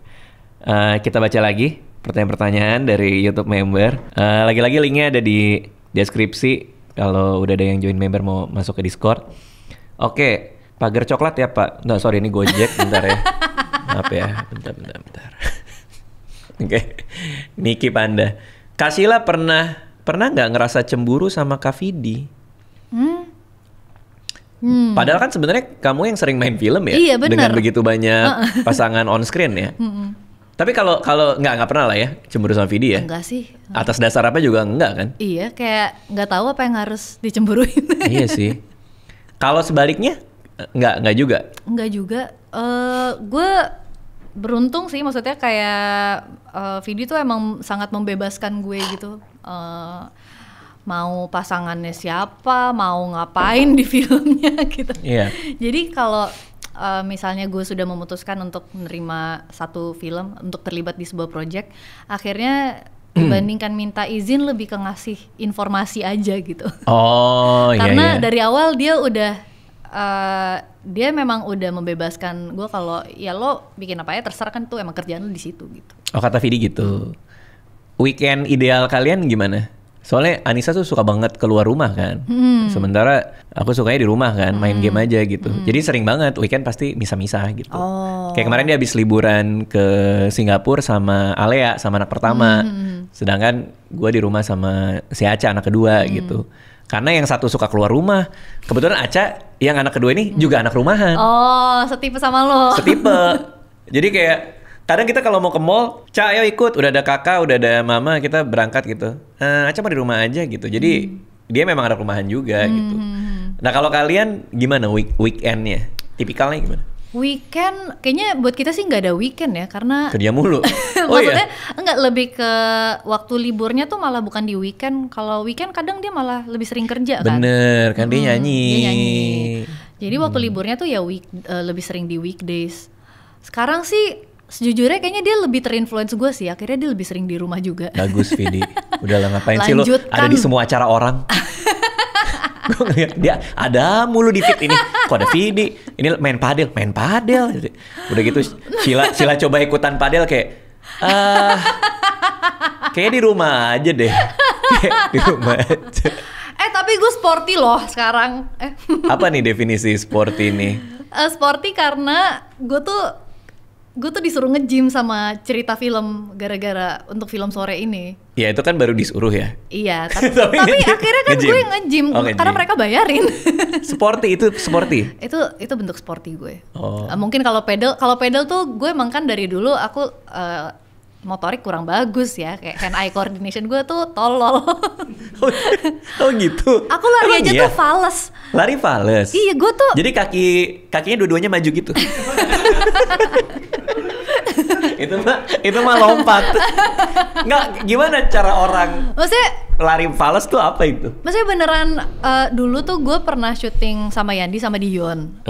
[SPEAKER 1] Kita baca lagi pertanyaan-pertanyaan dari YouTube member. Lagi-lagi linknya ada di deskripsi kalau udah ada yang join member mau masuk ke Discord. Oke, pagar coklat ya Pak. Nggak, sorry ini Gojek, bentar ya. Maaf ya, bentar. Oke. Niki Panda. Kak Sheila pernah nggak ngerasa cemburu sama Kak Vidi? Padahal kan sebenarnya kamu yang sering main film ya,
[SPEAKER 2] iya,
[SPEAKER 1] dengan begitu banyak pasangan on screen ya. Tapi kalau nggak pernah lah ya cemburu sama Vidi ya?
[SPEAKER 2] Enggak sih.
[SPEAKER 1] Atas dasar apa juga enggak kan?
[SPEAKER 2] Iya, kayak nggak tahu apa yang harus dicemburuin.
[SPEAKER 1] Iya sih. Kalau sebaliknya nggak juga?
[SPEAKER 2] Nggak juga. Gue beruntung sih, maksudnya kayak Vidi tuh emang sangat membebaskan gue gitu. Mau pasangannya siapa, mau ngapain di filmnya gitu.
[SPEAKER 1] Iya.
[SPEAKER 2] Jadi kalau misalnya gue sudah memutuskan untuk menerima satu film, untuk terlibat di sebuah project, akhirnya dibandingkan minta izin lebih ke ngasih informasi aja gitu.
[SPEAKER 1] Oh iya.
[SPEAKER 2] Karena dari awal dia udah dia memang udah membebaskan gue kalau ya lo bikin apa ya terserah, kan tuh emang kerjaan lo di situ gitu. Oh,
[SPEAKER 1] kata Vidi gitu. Weekend ideal kalian gimana? Soalnya Anissa tuh suka banget keluar rumah kan. Sementara aku sukanya di rumah kan, main game aja gitu. Jadi sering banget weekend pasti misah-misah gitu. Kayak kemarin dia habis liburan ke Singapura sama Alea, sama anak pertama. Sedangkan gue di rumah sama si Aca, anak kedua gitu. Karena yang satu suka keluar rumah. Kebetulan Aca yang anak kedua ini juga anak rumahan.
[SPEAKER 2] Oh, setipe sama lo.
[SPEAKER 1] Setipe. Jadi kayak kadang kita kalau mau ke mall, Ca ayo ikut, udah ada kakak, udah ada mama, kita berangkat gitu. Aca mau di rumah aja gitu. Jadi dia memang ada rumahan juga gitu. Nah kalau kalian gimana weekendnya? Tipikalnya gimana?
[SPEAKER 2] Weekend, kayaknya buat kita sih nggak ada weekend ya, karena
[SPEAKER 1] kerja mulu.
[SPEAKER 2] Maksudnya enggak, lebih ke waktu liburnya tuh malah bukan di weekend. Kalau weekend kadang dia malah lebih sering kerja kan.
[SPEAKER 1] Bener, kan dia nyanyi.
[SPEAKER 2] Dia nyanyi. Jadi waktu liburnya tuh ya lebih sering di weekdays. Sekarang sih sejujurnya kayaknya dia lebih terinfluence gue sih. Akhirnya dia lebih sering di rumah juga.
[SPEAKER 1] Bagus Vidi. Udahlah ngapain sih lo ada di semua acara orang. Gue ngeliat dia ada mulu di feed ini. Kok ada Vidi? Ini main padel. Udah gitu Sheila coba ikutan padel kayak kayak di rumah aja deh. Kayak di rumah aja.
[SPEAKER 2] Tapi gue sporty loh sekarang.
[SPEAKER 1] Apa nih definisi sporty ini?
[SPEAKER 2] Sporty karena gue tuh disuruh nge-gym sama Cerita Film gara-gara untuk film sore ini.
[SPEAKER 1] Ya itu kan baru disuruh ya.
[SPEAKER 2] Iya, tapi akhirnya kan gue nge-gym karena mereka bayarin.
[SPEAKER 1] Sporty.
[SPEAKER 2] Itu bentuk sporty gue. Mungkin kalau pedal tuh gue emang kan dari dulu aku motorik kurang bagus ya, kayak hand eye coordination gue tuh tolol.
[SPEAKER 1] Oh gitu.
[SPEAKER 2] Aku lari aja tuh fales.
[SPEAKER 1] Lari fales.
[SPEAKER 2] Iya, gue tuh.
[SPEAKER 1] Jadi kakinya dua-duanya maju gitu. itu mah lompat. Nggak, gimana cara orang
[SPEAKER 2] maksudnya
[SPEAKER 1] lari fales tuh apa itu?
[SPEAKER 2] Maksudnya beneran dulu tuh gue pernah syuting sama Yandi sama Dion.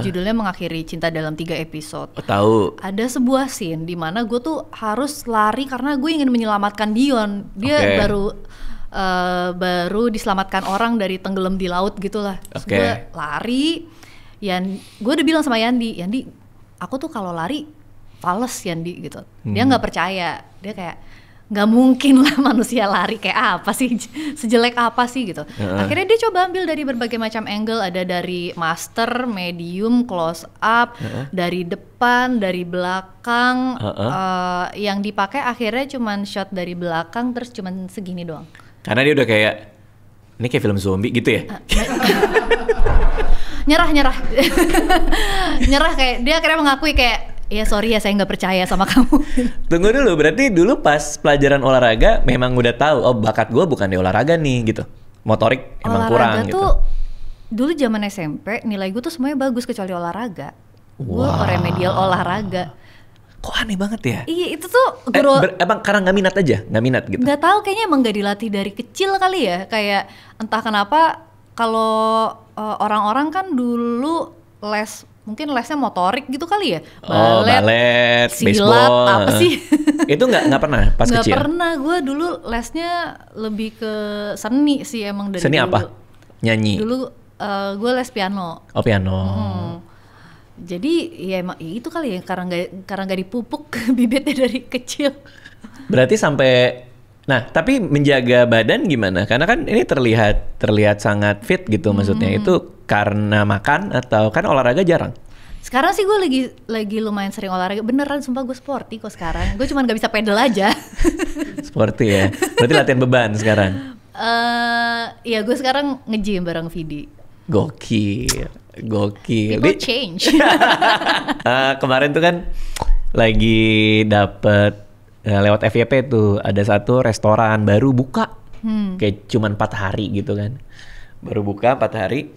[SPEAKER 2] Judulnya Mengakhiri Cinta dalam 3 episode.
[SPEAKER 1] Tahu.
[SPEAKER 2] Ada sebuah scene di mana gue tuh harus lari karena gue ingin menyelamatkan Dion. Dia baru diselamatkan orang dari tenggelam di laut gitulah. Gue lari. Gue udah bilang sama Yandi, aku tuh kalau lari fales Yandi gitu. Dia nggak percaya, dia kayak nggak mungkin lah manusia lari kayak apa sih, sejelek apa sih gitu. Akhirnya dia coba ambil dari berbagai macam angle, ada dari master, medium, close up, dari depan, dari belakang. Yang dipakai akhirnya cuman shot dari belakang terus cuman segini doang.
[SPEAKER 1] Karena dia udah kayak ini kayak film zombie gitu ya.
[SPEAKER 2] nyerah kayak dia akhirnya mengakui kayak ya sorry ya saya nggak percaya sama kamu.
[SPEAKER 1] Tunggu dulu, berarti dulu pas pelajaran olahraga memang udah tahu oh bakat gue bukan di olahraga nih gitu, motorik emang kurang gitu. Olahraga tuh
[SPEAKER 2] dulu zaman SMP nilai gue tuh semuanya bagus kecuali olahraga. Gue remedial olahraga.
[SPEAKER 1] Kok aneh banget ya?
[SPEAKER 2] Iya itu tuh guru
[SPEAKER 1] emang karena nggak minat gitu.
[SPEAKER 2] Nggak tahu, kayaknya emang nggak dilatih dari kecil kali ya, kayak entah kenapa. Kalau orang-orang kan dulu mungkin lesnya motorik gitu kali ya,
[SPEAKER 1] balet,
[SPEAKER 2] silat,
[SPEAKER 1] baseball,
[SPEAKER 2] apa sih?
[SPEAKER 1] Itu nggak pernah pas kecil?
[SPEAKER 2] Nggak pernah, gue dulu lesnya lebih ke seni sih emang dari
[SPEAKER 1] seni
[SPEAKER 2] dulu.
[SPEAKER 1] Apa? Nyanyi?
[SPEAKER 2] Dulu gue les piano.
[SPEAKER 1] Oh piano.
[SPEAKER 2] Jadi ya emang itu kali ya, karena nggak dipupuk bibitnya dari kecil.
[SPEAKER 1] Berarti sampai nah, tapi menjaga badan gimana? Karena kan ini terlihat sangat fit gitu, maksudnya itu karena makan atau kan olahraga jarang?
[SPEAKER 2] Sekarang sih gue lagi lumayan sering olahraga, beneran sumpah gue sporty kok sekarang. Gue cuma nggak bisa pedal aja.
[SPEAKER 1] Sporty ya? Berarti latihan beban sekarang?
[SPEAKER 2] Ya gue sekarang nge-gym bareng Vidi.
[SPEAKER 1] Gokil.
[SPEAKER 2] People change.
[SPEAKER 1] Kemarin tuh kan lagi dapet lewat FYP tuh ada satu restoran baru buka kayak cuman 4 hari gitu kan, baru buka 4 hari.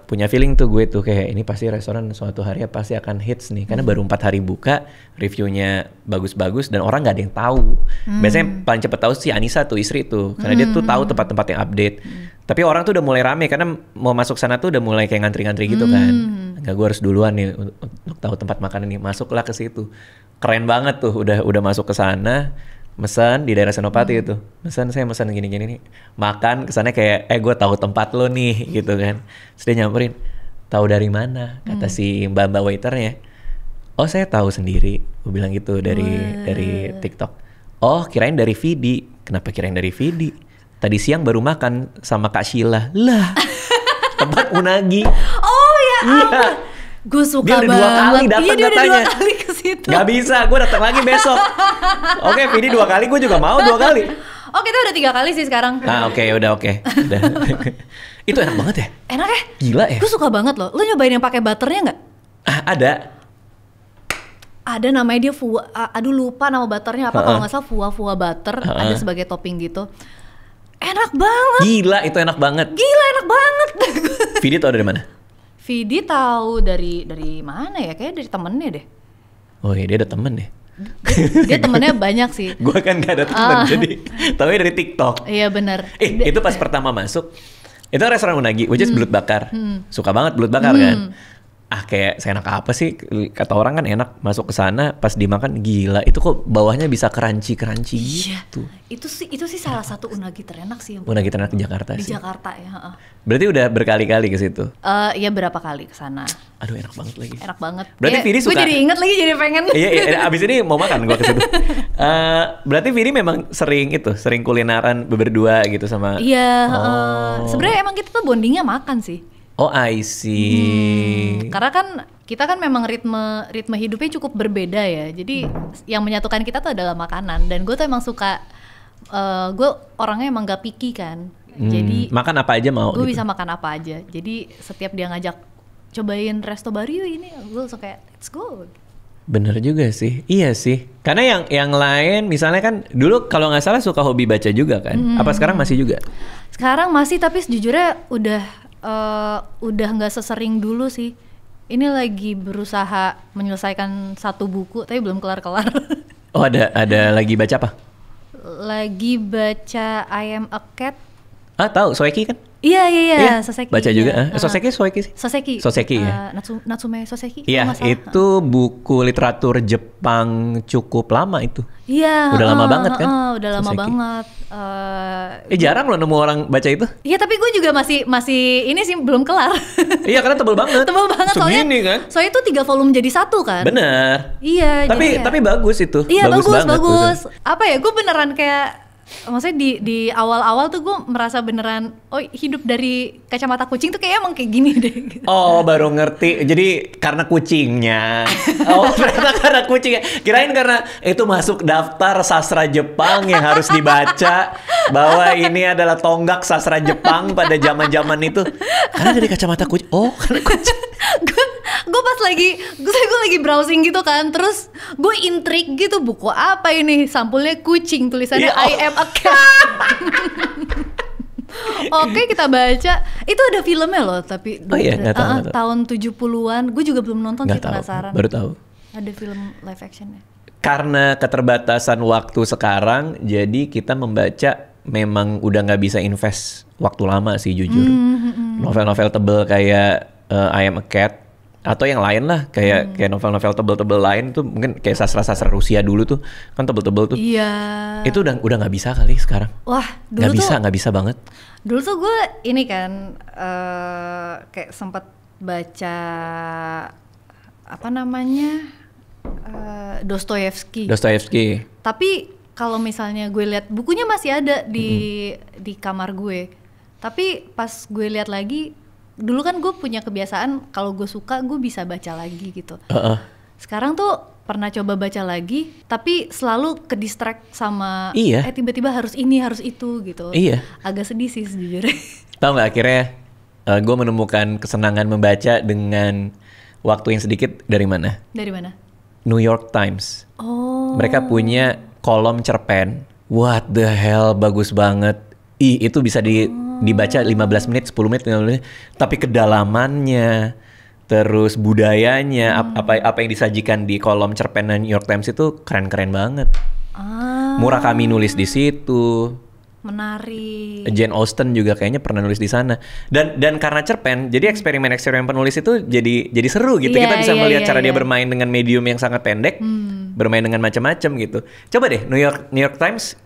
[SPEAKER 1] Punya feeling tuh gue tuh kayak ini pasti restoran suatu hari pasti akan hits nih karena baru 4 hari buka, reviewnya bagus-bagus dan orang nggak ada yang tahu. Biasanya paling cepet tahu si Anissa tuh, istri tuh, karena dia tuh tahu tempat-tempat yang update. Tapi orang tuh udah mulai rame karena mau masuk sana tuh udah mulai kayak ngantri-ngantri gitu kan. Nggak, gue harus duluan nih untuk tahu tempat makan ini. Masuklah ke situ. Keren banget tuh, udah masuk ke sana, mesen di daerah Senopati itu. Saya mesen gini-gini nih. Makan kesannya kayak gue tahu tempat lo nih gitu kan. Terus dia nyamperin, tahu dari mana? Kata si mbak waiternya. Oh saya tahu sendiri. Gue bilang gitu dari TikTok. Oh kirain dari Vidi. Kenapa kirain dari Vidi? Tadi siang baru makan sama Kak Sheila. Lah tempat unagi.
[SPEAKER 2] Oh ya ampun. Gue suka banget.
[SPEAKER 1] Dia udah 2 kali datang
[SPEAKER 2] dia
[SPEAKER 1] katanya.
[SPEAKER 2] udah 2 kali ke situ.
[SPEAKER 1] Gak bisa, gue datang lagi besok. Oke, Vidi 2 kali, gue juga mau 2 kali.
[SPEAKER 2] Oh kita udah 3 kali sih sekarang.
[SPEAKER 1] Nah oke. Udah. Itu enak banget ya?
[SPEAKER 2] Enak ya?
[SPEAKER 1] Gila ya?
[SPEAKER 2] Gue suka banget loh. Lo nyobain yang pakai butternya nggak? Ada namanya dia Fua. Aduh lupa nama butternya apa. Kalau nggak salah Fua butter. Ada sebagai topping gitu. Enak banget.
[SPEAKER 1] Gila itu enak banget.
[SPEAKER 2] Gila enak banget.
[SPEAKER 1] Vidi tau dari mana?
[SPEAKER 2] Vidi tahu dari mana ya? Kayaknya dari temennya deh.
[SPEAKER 1] Oh iya dia ada temen ya?
[SPEAKER 2] Dia temennya banyak sih.
[SPEAKER 1] Gue kan gak ada temen jadi taunya dari TikTok.
[SPEAKER 2] Iya benar.
[SPEAKER 1] Itu pas pertama masuk itu restoran unagi, which is belut bakar. Suka banget belut bakar kan. Kayak seenak apa sih, kata orang kan enak. Masuk ke sana pas dimakan gila itu kok bawahnya bisa crunchy gitu.
[SPEAKER 2] Itu sih salah satu unagi terenak sih.
[SPEAKER 1] Unagi terenak di Jakarta
[SPEAKER 2] sih.
[SPEAKER 1] Di
[SPEAKER 2] Jakarta ya.
[SPEAKER 1] Berarti udah berkali-kali ke situ?
[SPEAKER 2] Iya berapa kali ke sana.
[SPEAKER 1] Aduh enak banget lagi.
[SPEAKER 2] Enak banget.
[SPEAKER 1] Berarti Vidi suka.
[SPEAKER 2] Gue jadi inget lagi, jadi pengen.
[SPEAKER 1] Iya, abis ini mau makan gue ke situ. Berarti Vidi memang sering kulineran berdua gitu sama.
[SPEAKER 2] Iya. Sebenarnya emang kita tuh bondingnya makan sih.
[SPEAKER 1] Oh I see.
[SPEAKER 2] Karena kan kita kan memang ritme hidupnya cukup berbeda ya. Jadi yang menyatukan kita tuh adalah makanan. Dan gue tuh emang suka, gue orangnya emang gak picky kan. Jadi
[SPEAKER 1] makan apa aja mau.
[SPEAKER 2] Gue
[SPEAKER 1] gitu.
[SPEAKER 2] bisa makan apa aja. Jadi setiap dia ngajak cobain resto baru yuk ini, gue langsung kayak let's go.
[SPEAKER 1] Bener juga sih, iya sih. Karena yang lain misalnya kan dulu kalau nggak salah suka hobi baca juga kan. Apa sekarang masih juga?
[SPEAKER 2] Sekarang masih, tapi sejujurnya udah nggak sesering dulu sih. ini lagi berusaha menyelesaikan satu buku tapi belum kelar-kelar.
[SPEAKER 1] Oh, ada lagi baca apa?
[SPEAKER 2] Lagi baca I Am a Cat.
[SPEAKER 1] Tahu Soeki kan?
[SPEAKER 2] Iya, Soseki.
[SPEAKER 1] Baca juga. Soeki sih? Soseki ya.
[SPEAKER 2] Natsume Soseki.
[SPEAKER 1] Iya, itu buku literatur Jepang cukup lama itu.
[SPEAKER 2] Iya.
[SPEAKER 1] Udah lama banget kan?
[SPEAKER 2] Udah lama banget.
[SPEAKER 1] Jarang loh nemu orang baca itu.
[SPEAKER 2] Iya, tapi gue juga masih ini sih belum kelar.
[SPEAKER 1] Iya, karena tebel banget.
[SPEAKER 2] Tebel banget
[SPEAKER 1] segini kan?
[SPEAKER 2] Soalnya itu 3 volume jadi 1 kan?
[SPEAKER 1] Bener.
[SPEAKER 2] Iya.
[SPEAKER 1] Tapi bagus itu.
[SPEAKER 2] Iya, bagus.
[SPEAKER 1] Tuh.
[SPEAKER 2] Apa ya? Gue beneran kayak maksudnya di awal-awal tuh gue merasa beneran hidup dari kacamata kucing tuh kayak emang kayak gini deh gitu.
[SPEAKER 1] Oh, baru ngerti. Jadi karena kucingnya. Ternyata karena kucingnya. Kirain karena itu masuk daftar sastra Jepang yang harus dibaca, bahwa ini adalah tonggak sastra Jepang pada zaman-zaman itu. Karena dari kacamata kucing. Oh, karena kucing.
[SPEAKER 2] Gue pas gue lagi browsing gitu kan, terus gue intrik gitu, buku apa ini, sampulnya kucing, tulisannya I Am a Cat. Oke, kita baca. Itu ada filmnya loh, tapi
[SPEAKER 1] nggak tahu.
[SPEAKER 2] Tahun 70-an. Gue juga belum nonton sih, penasaran.
[SPEAKER 1] Baru tahu.
[SPEAKER 2] Ada film live actionnya.
[SPEAKER 1] Karena keterbatasan waktu sekarang, jadi kita membaca memang udah nggak bisa invest waktu lama sih jujur. Novel-novel tebel kayak I Am a Cat atau yang lain lah, kayak novel-novel tebel-tebel lain tuh, mungkin kayak sastra Rusia dulu tuh kan tebel-tebel tuh.
[SPEAKER 2] Iya.
[SPEAKER 1] Itu udah nggak bisa kali sekarang.
[SPEAKER 2] Wah, dulu
[SPEAKER 1] nggak bisa banget. Dulu
[SPEAKER 2] tuh gue ini kan kayak sempat baca apa namanya Dostoyevsky. Tapi kalau misalnya gue lihat bukunya masih ada di kamar gue. Tapi pas gue lihat lagi, dulu kan gue punya kebiasaan kalau gue suka gue bisa baca lagi gitu. Sekarang tuh pernah coba baca lagi, tapi selalu ke distract sama tiba-tiba harus ini harus itu gitu.
[SPEAKER 1] Iya.
[SPEAKER 2] Agak sedih sih sejujurnya.
[SPEAKER 1] Tahu nggak, akhirnya gue menemukan kesenangan membaca dengan waktu yang sedikit. Dari mana? New York Times.
[SPEAKER 2] Oh.
[SPEAKER 1] Mereka punya kolom cerpen. What the hell, bagus banget. Itu bisa dibaca 15 menit, 10 menit, 15 menit. Tapi kedalamannya, terus budayanya, apa yang disajikan di kolom cerpen New York Times itu keren-keren banget. Murakami nulis di situ.
[SPEAKER 2] Menarik.
[SPEAKER 1] Jane Austen juga kayaknya pernah nulis di sana. Dan karena cerpen, jadi eksperimen penulis itu jadi seru gitu. Kita bisa melihat cara dia bermain dengan medium yang sangat pendek, bermain dengan macam-macam gitu. Coba deh New York Times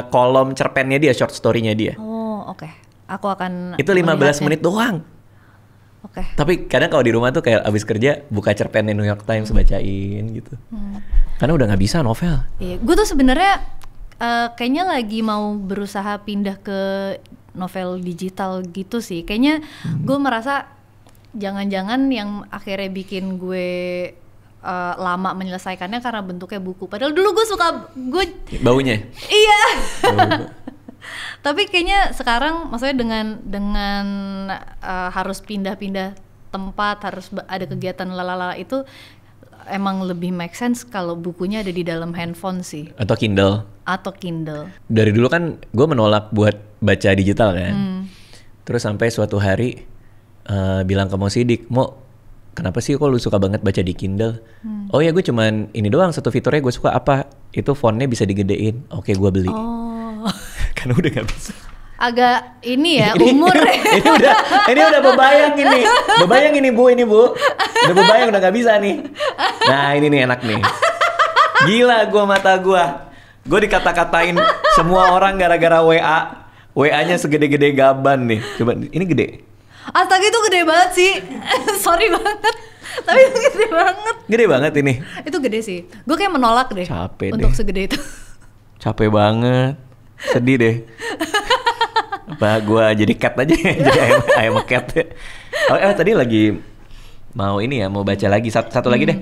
[SPEAKER 1] kolom cerpennya dia, short story-nya dia.
[SPEAKER 2] Oh, oke. Aku akan
[SPEAKER 1] itu 15 menit doang.
[SPEAKER 2] Oke.
[SPEAKER 1] Tapi kadang kalau di rumah tuh kayak abis kerja buka cerpennya New York Times bacain gitu. Karena udah nggak bisa novel.
[SPEAKER 2] Iya, gue tuh sebenarnya kayaknya lagi mau berusaha pindah ke novel digital gitu sih. Kayaknya gue merasa jangan-jangan yang akhirnya bikin gue lama menyelesaikannya karena bentuknya buku. Padahal dulu gue suka
[SPEAKER 1] baunya.
[SPEAKER 2] Iya. Tapi kayaknya sekarang maksudnya dengan harus pindah-pindah tempat, harus ada kegiatan lalala itu emang lebih make sense kalau bukunya ada di dalam handphone sih. Atau Kindle.
[SPEAKER 1] Dari dulu kan gue menolak buat baca digital kan. Terus sampai suatu hari bilang ke Mo Sidik, Mo, kenapa sih kok lu suka banget baca di Kindle? Oh ya, gue cuman ini doang, satu fiturnya gue suka apa? Itu fontnya bisa digedein. Oke, gue beli. Karena udah gak bisa.
[SPEAKER 2] Agak ini ya, umur.
[SPEAKER 1] ini udah bebayang ini bu. Udah bebayang, udah gak bisa nih. Nah ini nih enak nih. Gila mata gue dikata-katain semua orang gara-gara WA-nya segede-gede gaban nih. Coba ini gede.
[SPEAKER 2] Astaga, itu gede banget sih. Sorry banget. Tapi itu gede banget.
[SPEAKER 1] Gede banget ini.
[SPEAKER 2] Itu gede sih. Gue kayak menolak deh.
[SPEAKER 1] Capek
[SPEAKER 2] untuk
[SPEAKER 1] deh.
[SPEAKER 2] Segede itu.
[SPEAKER 1] Capek banget. Sedih deh. Apa gue jadi cat aja. Jadi ayam cat. Tadi lagi mau baca lagi satu lagi deh.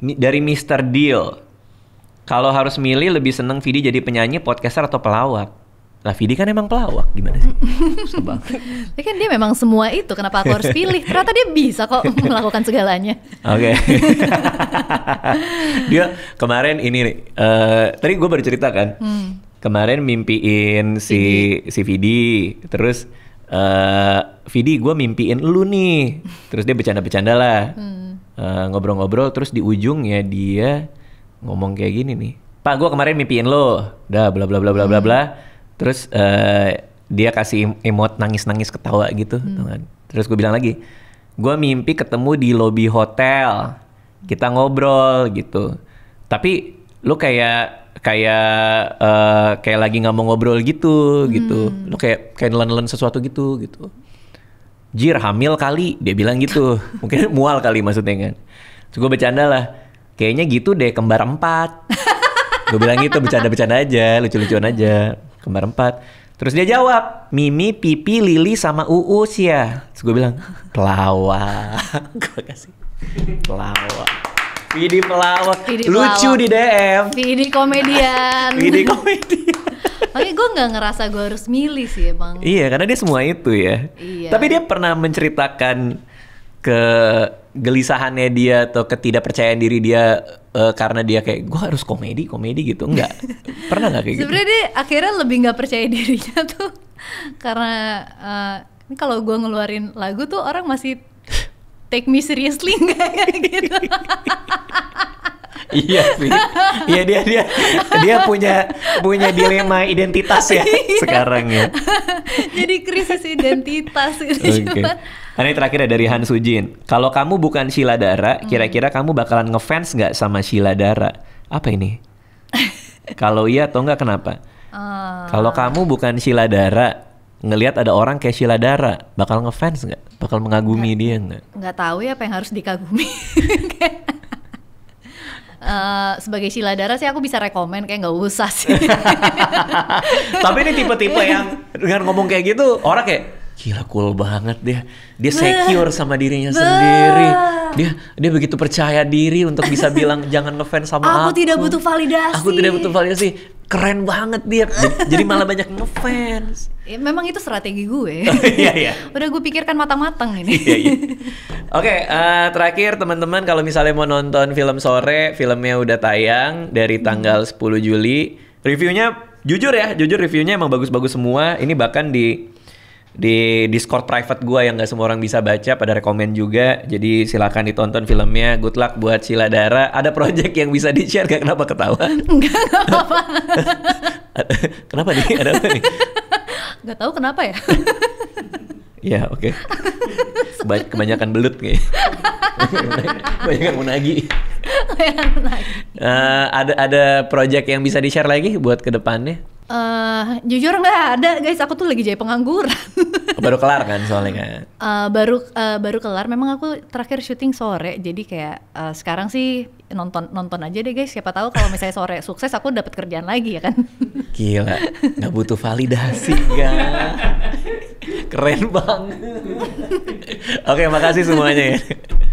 [SPEAKER 1] Dari Mr. Deal. Kalau harus milih lebih seneng Vidi jadi penyanyi, podcaster atau pelawak? Lah Vidi kan emang pelawak, gimana sih? Susah banget.
[SPEAKER 2] Tapi kan dia memang semua itu, kenapa aku harus pilih? Ternyata dia bisa kok melakukan segalanya.
[SPEAKER 1] Oke. Dia kemarin tadi gue baru cerita kan. Kemarin mimpiin si Vidi, terus Vidi gue mimpiin lu nih. Terus dia bercanda-bercanda lah. Ngobrol-ngobrol, terus di ujungnya dia ngomong kayak gini nih. Pak, gue kemarin mimpiin lo. Udah bla bla bla bla bla bla. Terus dia kasih emot nangis-nangis ketawa gitu. Terus gue bilang lagi, gue mimpi ketemu di lobi hotel. Kita ngobrol gitu. Tapi lu kayak lagi nggak mau ngobrol gitu. Lu kayak nelen-nelen sesuatu gitu. Jir, hamil kali, dia bilang gitu. Mungkin mual kali maksudnya kan. Terus gue bercanda lah, kayaknya gitu deh, kembar 4. Gue bilang gitu, bercanda-bercanda aja, lucu-lucuan aja, kembar 4. Terus dia jawab, Mimi, Pipi, Lili, sama Uus ya. Terus gue bilang, pelawak. Gue kasih pelawak. Vidi pelawak. Lucu di DM.
[SPEAKER 2] Vidi komedian.
[SPEAKER 1] Vidi komedian.
[SPEAKER 2] Tapi gue nggak ngerasa gue harus milih sih emang.
[SPEAKER 1] Iya, karena dia semua itu ya.
[SPEAKER 2] Iya.
[SPEAKER 1] Tapi dia pernah menceritakan kegelisahannya dia atau ketidakpercayaan diri dia karena dia kayak gue harus komedi gitu, enggak? Pernah nggak kayak gitu?
[SPEAKER 2] Sebenarnya dia akhirnya lebih nggak percaya dirinya tuh karena ini kalau gue ngeluarin lagu tuh orang masih take me seriously nggak gitu.
[SPEAKER 1] Iya sih. Iya dia punya dilema identitas ya sekarang ya.
[SPEAKER 2] Jadi krisis identitas gitu.
[SPEAKER 1] Okay. Ini terakhir dari Han Sujin. Kalau kamu bukan Sheila Dara, kira-kira kamu bakalan ngefans nggak sama Sheila Dara? Apa ini? Kalau iya atau enggak kenapa? Kalau kamu bukan Sheila Dara, ngelihat ada orang kayak Sheila Dara, bakal ngefans nggak? Bakal mengagumi dia nggak?
[SPEAKER 2] Nggak tahu ya apa yang harus dikagumi. Sebagai Sheila Dara sih aku bisa rekomen kayak nggak usah sih.
[SPEAKER 1] Tapi ini tipe-tipe yang dengan ngomong kayak gitu orang kayak gila cool banget dia secure sama dirinya sendiri. Dia begitu percaya diri untuk bisa bilang jangan ngefans sama aku.
[SPEAKER 2] Aku tidak butuh validasi.
[SPEAKER 1] Keren banget dia. Jadi malah banyak ngefans.
[SPEAKER 2] Ya, memang itu strategi gue.
[SPEAKER 1] Iya.
[SPEAKER 2] Udah gue pikirkan matang-matang ini.
[SPEAKER 1] Iya. Oke, terakhir teman-teman kalau misalnya mau nonton film sore, filmnya udah tayang dari tanggal 10 Juli. Reviewnya jujur reviewnya emang bagus-bagus semua. Ini bahkan di Discord private gue yang gak semua orang bisa baca, pada rekomen juga. Jadi silakan ditonton filmnya. Good luck buat Sheila Dara. Ada project yang bisa di-share gak? Kenapa ketawa?
[SPEAKER 2] Enggak apa-apa.
[SPEAKER 1] Kenapa nih? Ada apa nih?
[SPEAKER 2] Gak tahu kenapa ya.
[SPEAKER 1] Ya oke. Kebanyakan belut kayaknya. Kebanyakan munagi. Ada project yang bisa di-share lagi buat kedepannya?
[SPEAKER 2] Jujur nggak ada guys, aku tuh lagi jadi pengangguran.
[SPEAKER 1] Baru kelar kan soalnya kan?
[SPEAKER 2] Baru kelar. Memang aku terakhir syuting sore, jadi kayak sekarang sih nonton aja deh guys. Siapa tahu kalau misalnya sore sukses aku dapat kerjaan lagi ya kan?
[SPEAKER 1] Gila, nggak butuh validasi kan? Keren banget. Oke, makasih semuanya ya.